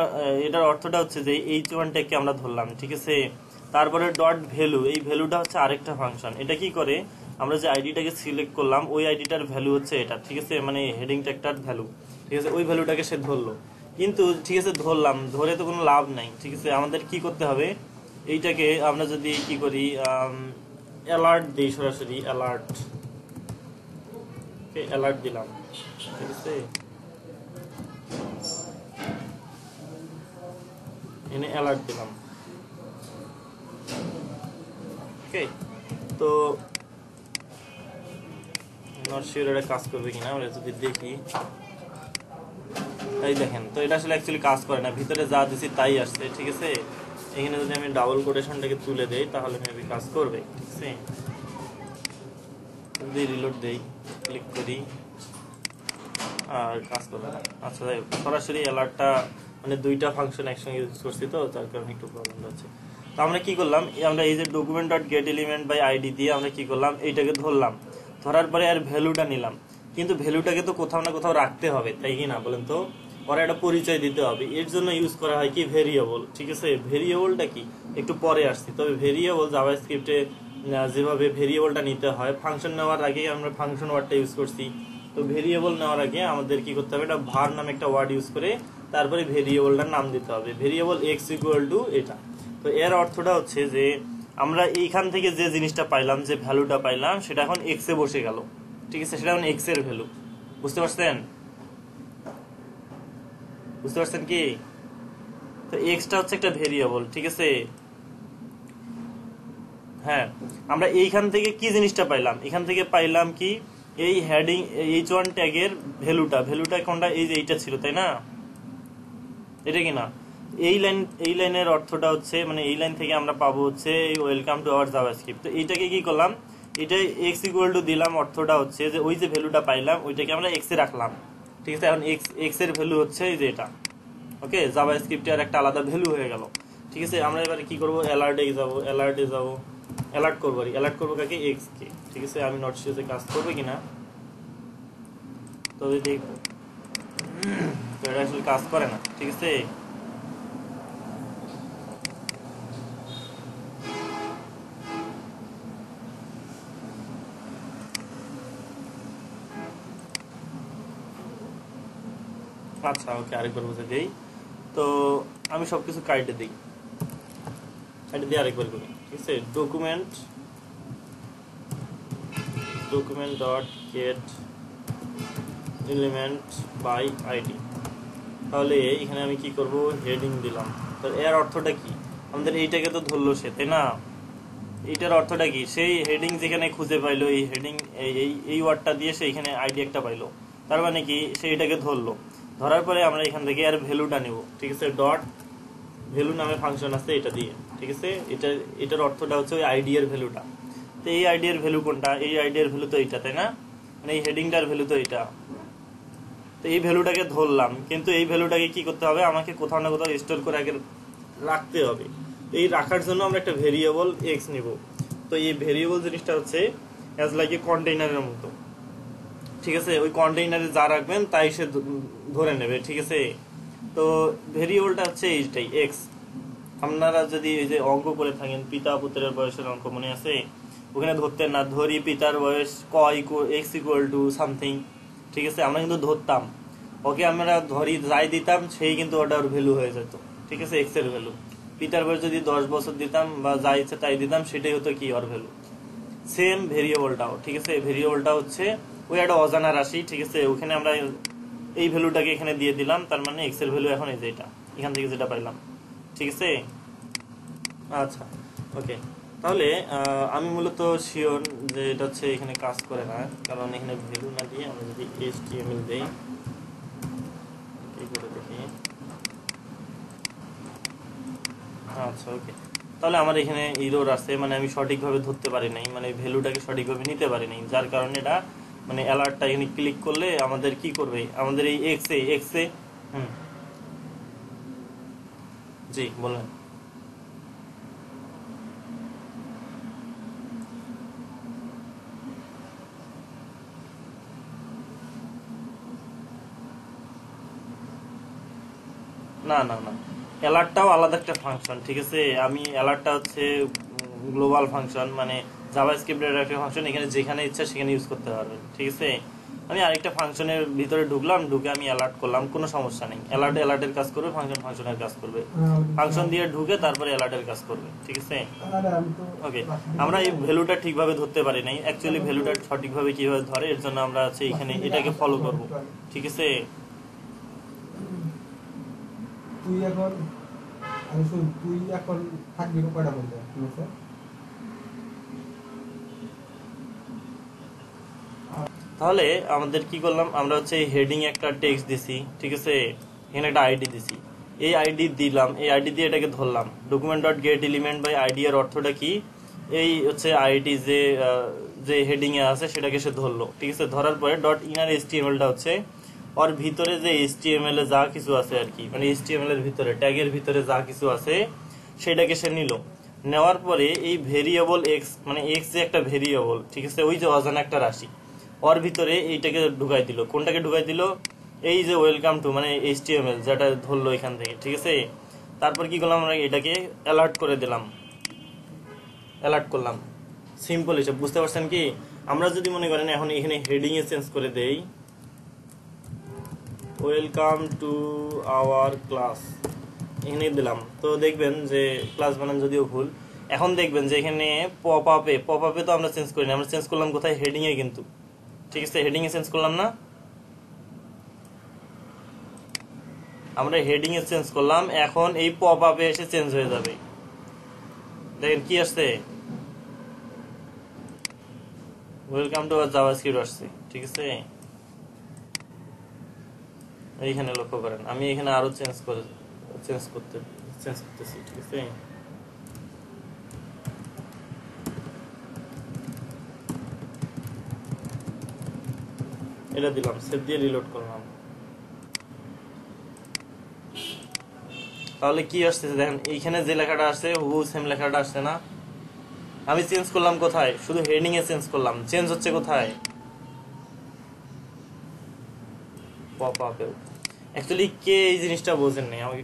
এটার অর্থটা হচ্ছে যে h1 ট্যাগকে আমরা ধরলাম, ঠিক আছে। তারপরে ডট ভ্যালু, এই ভ্যালুটা হচ্ছে আরেকটা ফাংশন। এটা কি করে, আমরা যে আইডিটাকে সিলেক্ট করলাম ওই আইডিটার ভ্যালু হচ্ছে এটা, ঠিক আছে, মানে হেডিং ট্যাগটার ভ্যালু, ঠিক আছে, ওই ভ্যালুটাকে সে ধরলো। কিন্তু ঠিক আছে ধরলাম, ধরে তো কোনো লাভ নাই, ঠিক আছে, আমাদের কি করতে হবে, এইটাকে আমরা যদি কি করি অ্যালার্ট দিই, সরাসরি অ্যালার্ট, অ্যালার্ট দিলাম, ঠিক আছে, এনে অ্যালার্ট দিলাম। ওকে, তো নট শিওর এটা কাজ করবে কিনা, আমরা যদি দেখি, তাই দেখেন তো এটা আসলে অ্যাকচুয়ালি কাজ করে না, ভিতরে যা দিছি তাই আসছে, ঠিক আছে। এখানে যদি আমি ডাবল কোটেশনটাকে তুলে দেই তাহলে মেবি কাজ করবে, ঠিক আছে। যদি রিলোড দেই, ক্লিক করি, আর কাজ করবে না। আচ্ছা, সরাসরি অ্যালার্টটা মানে দুইটা ফাংশন একসঙ্গে ইউজ করছি তো তার কারণে একটু প্রবলেম হচ্ছে। তো আমরা কি করলাম, আমরা এই যে document dot get element by ID দিয়ে আমরা কি করলাম, এইটাকে ধরলাম, ধরার পরে আর ভ্যালুটা নিলাম, কিন্তু ভ্যালুটাকে তো কোথাও না কোথাও রাখতে হবে, তাই কি না বলেন তো, ওরা একটা পরিচয় দিতে হবে, এর জন্য ইউজ করা হয় কি ভেরিয়েবল, ঠিক আছে। ভেরিয়েবলটা কি একটু পরে আসছি, তবে ভেরিয়েবল জাভাস্ক্রিপ্টে যেভাবে ভেরিয়েবলটা নিতে হয়, ফাংশন নেওয়ার আগে আমরা ফাংশন ওয়ার্ডটা ইউজ করছি, তো ভেরিয়েবল নেওয়ার আগে আমাদের কি করতে হবে, এটা var নামে একটা ওয়ার্ড ইউজ করে তারপরে ভেরিয়েবলটার নাম দিতে হবে, ভেরিয়েবল এক্স ইকুয়াল টু এটা। তো এর অর্থটা হচ্ছে যে আমরা এইখান থেকে যে জিনিসটা পাইলাম, যে ভ্যালুটা পাইলাম, সেটা এখন এক্স এ বসে গেল, ঠিক আছে, সেটা এখন এক্স এর ভ্যালু, বুঝতে পারছেন, বুঝতে পারছেন কি। তো এক্সটা হচ্ছে একটা ভেরিয়েবল, ঠিক আছে। হ্যাঁ, আমরা এইখান থেকে কি জিনিসটা পাইলাম, এখান থেকে পাইলাম কি, এই হেডিং h1 ট্যাগের ভ্যালুটা কোনটা, এই যে এইটা ছিল, তাই না, এটা কি না, এই লাইনের অর্থটা হচ্ছে মানে এই লাইন থেকে আমরা পাবো হচ্ছে ওয়েলকাম টু আওয়ার জাভাস্ক্রিপ্ট। তো এইটাকে কি করলাম, এটা এক্স ইকুয়াল টু দিলাম, অর্থটা হচ্ছে যে ওই যে ভ্যালুটা পাইলাম ওইটাকে আমরা এক্স এ রাখলাম, ঠিক আছে। এখন এক্স এর ভ্যালু হচ্ছে এই যে এটা, ওকে, জাভাস্ক্রিপ্টের একটা আলাদা ভ্যালু হয়ে গেল, ঠিক আছে। আমরা এবারে কি করবো, অ্যালার্টে যাবো, অ্যালার্ট করবো, অ্যালার্ট করবো কাকে, এক্স কে, ঠিক আছে। আমি নট শিওর কাজ করবে কিনা, তবে দেখবো, তো এটা আসলে কাজ করে না, ঠিক আছে। আচ্ছা, ওকে, আরেকবার বুঝে দিই। তো আমি সবকিছু কাইটে দিই, কাইটে দিয়ে আরেকবার করি, ঠিক আছে। Document dot get element by ID, তাহলে এখানে আমি কি করব, হেডিং দিলাম। তো এর অর্থটা কি, আমাদের এইটাকে তো ধরলো সে, তাই না, এইটার অর্থটা কি, সেই হেডিং যেখানে খুঁজে পাইলো, এই হেডিং এই ওয়ার্ডটা দিয়ে সে এখানে আইডি একটা পাইলো, তার মানে কি সে এটাকে ধরলো, ধরার পরে আমরা এখান থেকে আর ভ্যালুটা নিব, ঠিক আছে। ডট ভ্যালু নামে ফাংশন আছে এটা দিয়ে, ঠিক আছে। এটার অর্থটা হচ্ছে ওই আইডি এর ভ্যালুটা। তো এই আইডি এর ভ্যালু কোনটা, এই আইডি এর ভ্যালু তো এইটা, তাই না, মানে এই হেডিংটার ভ্যালু তো এইটা। তো এই ভ্যালুটাকে ধরলাম, কিন্তু এই ভ্যালুটাকে কি করতে হবে, আমাকে কোথাও না কোথাও স্টোর করে আগে রাখতে হবে। এই রাখার জন্য আমরা একটা ভেরিয়েবল এক্স নিব। তো এই ভেরিয়েবল জিনিসটা হচ্ছে অ্যাজ লাইক এ কন্টেইনারের মতো, ঠিক আছে। ওই কন্টেইনারে যা রাখবেন তাই সে ধরে নেবে, ঠিক আছে। তো ভেরিয়েবলটা হচ্ছে এইটাই এক্স। আপনারা যদি এই যে অঙ্ক করে থাকেন, পিতা পুত্রের বয়সের অঙ্ক মনে আছে, ওখানে ধরতেন না, ধরি পিতার বয়স এক্স ইকুয়াল টু সামথিং, ঠিক আছে, আমরা কিন্তু ধরতাম, ওকে আমরা ধরি যাই দিতাম সেই কিন্তু ওটার ভ্যালু হয়ে যেত, ঠিক আছে, এক্স এর ভ্যালু। পিতার বয়স যদি 10 বছর দিতাম বা যা ইচ্ছে তাই দিতাম, সেটাই হতো কি ওর ভ্যালু। সেম ভেরিয়েবলটাও, ঠিক আছে, ভেরিয়েবলটা হচ্ছে ওই একটা অজানা রাশি, ঠিক আছে। ওখানে আমরা এই ভ্যালুটাকে এখানে দিয়ে দিলাম, তার মানে এক্স এর ভ্যালু এখন এই যে এটা, এখান থেকে যেটা পাইলাম, ঠিক আছে। আচ্ছা, ওকে, তাহলে আমি মূলত শিওর যে এটা হচ্ছে এখানে কাজ করে না, কারণ এখানে ভ্যালু না দিয়ে আমরা যদি HTML দেই, এই করে দেখি, আচ্ছা, ওকে, তাহলে আমার এখানে এরর আছে, মানে আমি সঠিকভাবে ধরতে পারি নাই, মানে ভ্যালুটাকে সঠিকভাবে নিতে পারি নাই, যার কারণে এটা মানে অ্যালার্টটা এখানে ক্লিক করলে আমাদের কি করবে, আমাদের এই এক্স এ জি বলেন। না না না, অ্যালার্টটাও আলাদা একটা ফাংশন, ঠিক আছে। আমি অ্যালার্টটা হচ্ছে গ্লোবাল ফাংশন, মানে জাভাস্ক্রিপ্টের একটা ফাংশন, এখানে যেখানে ইচ্ছা সেখানে ইউজ করতে পারবেন। ঠিক আছে, আমি আরেকটা ফাংশনের ভিতরে ঢুকলাম, ঢুকে আমি অ্যালার্ট করলাম, কোনো সমস্যা নেই। অ্যালার্টের কাজ করবে, ফাংশনের কাজ করবে, ফাংশন দিয়ে ঢুকে তারপরে অ্যালার্টের কাজ করবে। ঠিক আছে, ওকে। আমরা এই ভ্যালুটা ঠিকভাবে ধরতে পারি নাই, অ্যাকচুয়ালি ভ্যালুটা সঠিকভাবে কিভাবে ধরে এর জন্য আমরা আছে এখানে এটাকে ফলো করব। ঠিক আছে, তুই এখন থাকবি কয়টা বলতে, ঠিক আছে? তাহলে আমাদের কি করলাম, আমরা হচ্ছে হেডিং একটা টেক্সট দিছি। ঠিক আছে, এখানে একটা আইডি দিছি, এই আইডি দিলাম, এই আইডি দিয়ে এটাকে ধরলাম। Document dot get element by ID এর অর্থটা কি, এই হচ্ছে আইডি যে হেডিং এ আছে সেটাকে সে ধরলো। ঠিক আছে, ধরার পরে ডট ইনার এইচটিএমএলটা হচ্ছে ওর ভিতরে যে এইচটিএমএল এ যা কিছু আছে আর কি, মানে এইচটিএমএল এর ভিতরে ট্যাগের ভিতরে যা কিছু আছে সেটাকে সে নিল। নেওয়ার পরে এই ভেরিয়েবল এক্স, মানে এক্স যে একটা ভেরিয়েবল, ঠিক আছে, ওই যে অজানা একটা রাশি, ওর ভিতরে এইটাকে ঢুকাই দিল। কোনটাকে ঢুকাই দিল, এই যে ওয়েলকাম টু মানে এইচটিএমএল যেটা ধরলো এখান থেকে। ঠিক আছে, তারপর কি করলাম, আমরা এটাকে অ্যালার্ট করে দিলাম, অ্যালার্ট করলাম। সিম্পল হিসাব, বুঝতে পারছেন কি? আমরা যদি মনে করেন এখন এখানে হেডিং এ চেঞ্জ করে দেই, ওয়েলকাম টু আওয়ার ক্লাস, এখানে দিলাম, তো দেখবেন যে ক্লাস বানান যদিও ভুল, এখন দেখবেন যে এখানে পপ আপে তো আমরা চেঞ্জ করিনি, আমরা চেঞ্জ করলাম কোথায়, হেডিং এ কিন্তু। ঠিক আছে, হেডিং এ চেঞ্জ করলাম না, আমরা হেডিং এ চেঞ্জ করলাম, এখন এই পপ আপে এসে চেঞ্জ হয়ে যাবে। দেখেন কি আসছে, ওয়েলকাম টু আওয়ার জাভাস্ক্রিপ্ট আসছে। ঠিক আছে, এইখানে লক্ষ্য করেন, আমি এখানে আরো চেঞ্জ করতেছি। ঠিক আছে, এটা দিলাম, সেভ দিয়ে রিলোড করলাম। তাহলে কি আসছে দেখেন, এইখানে যে লেখাটা আসছে হুবহু সেম লেখাটা আসছে না? আমি চেঞ্জ করলাম কোথায়, শুধু হেডিং এ চেঞ্জ করলাম, চেঞ্জ হচ্ছে কোথায়, পপ আপে। অ্যাকচুয়ালি কে এই জিনিসটা বোঝেন নাই, আমাকে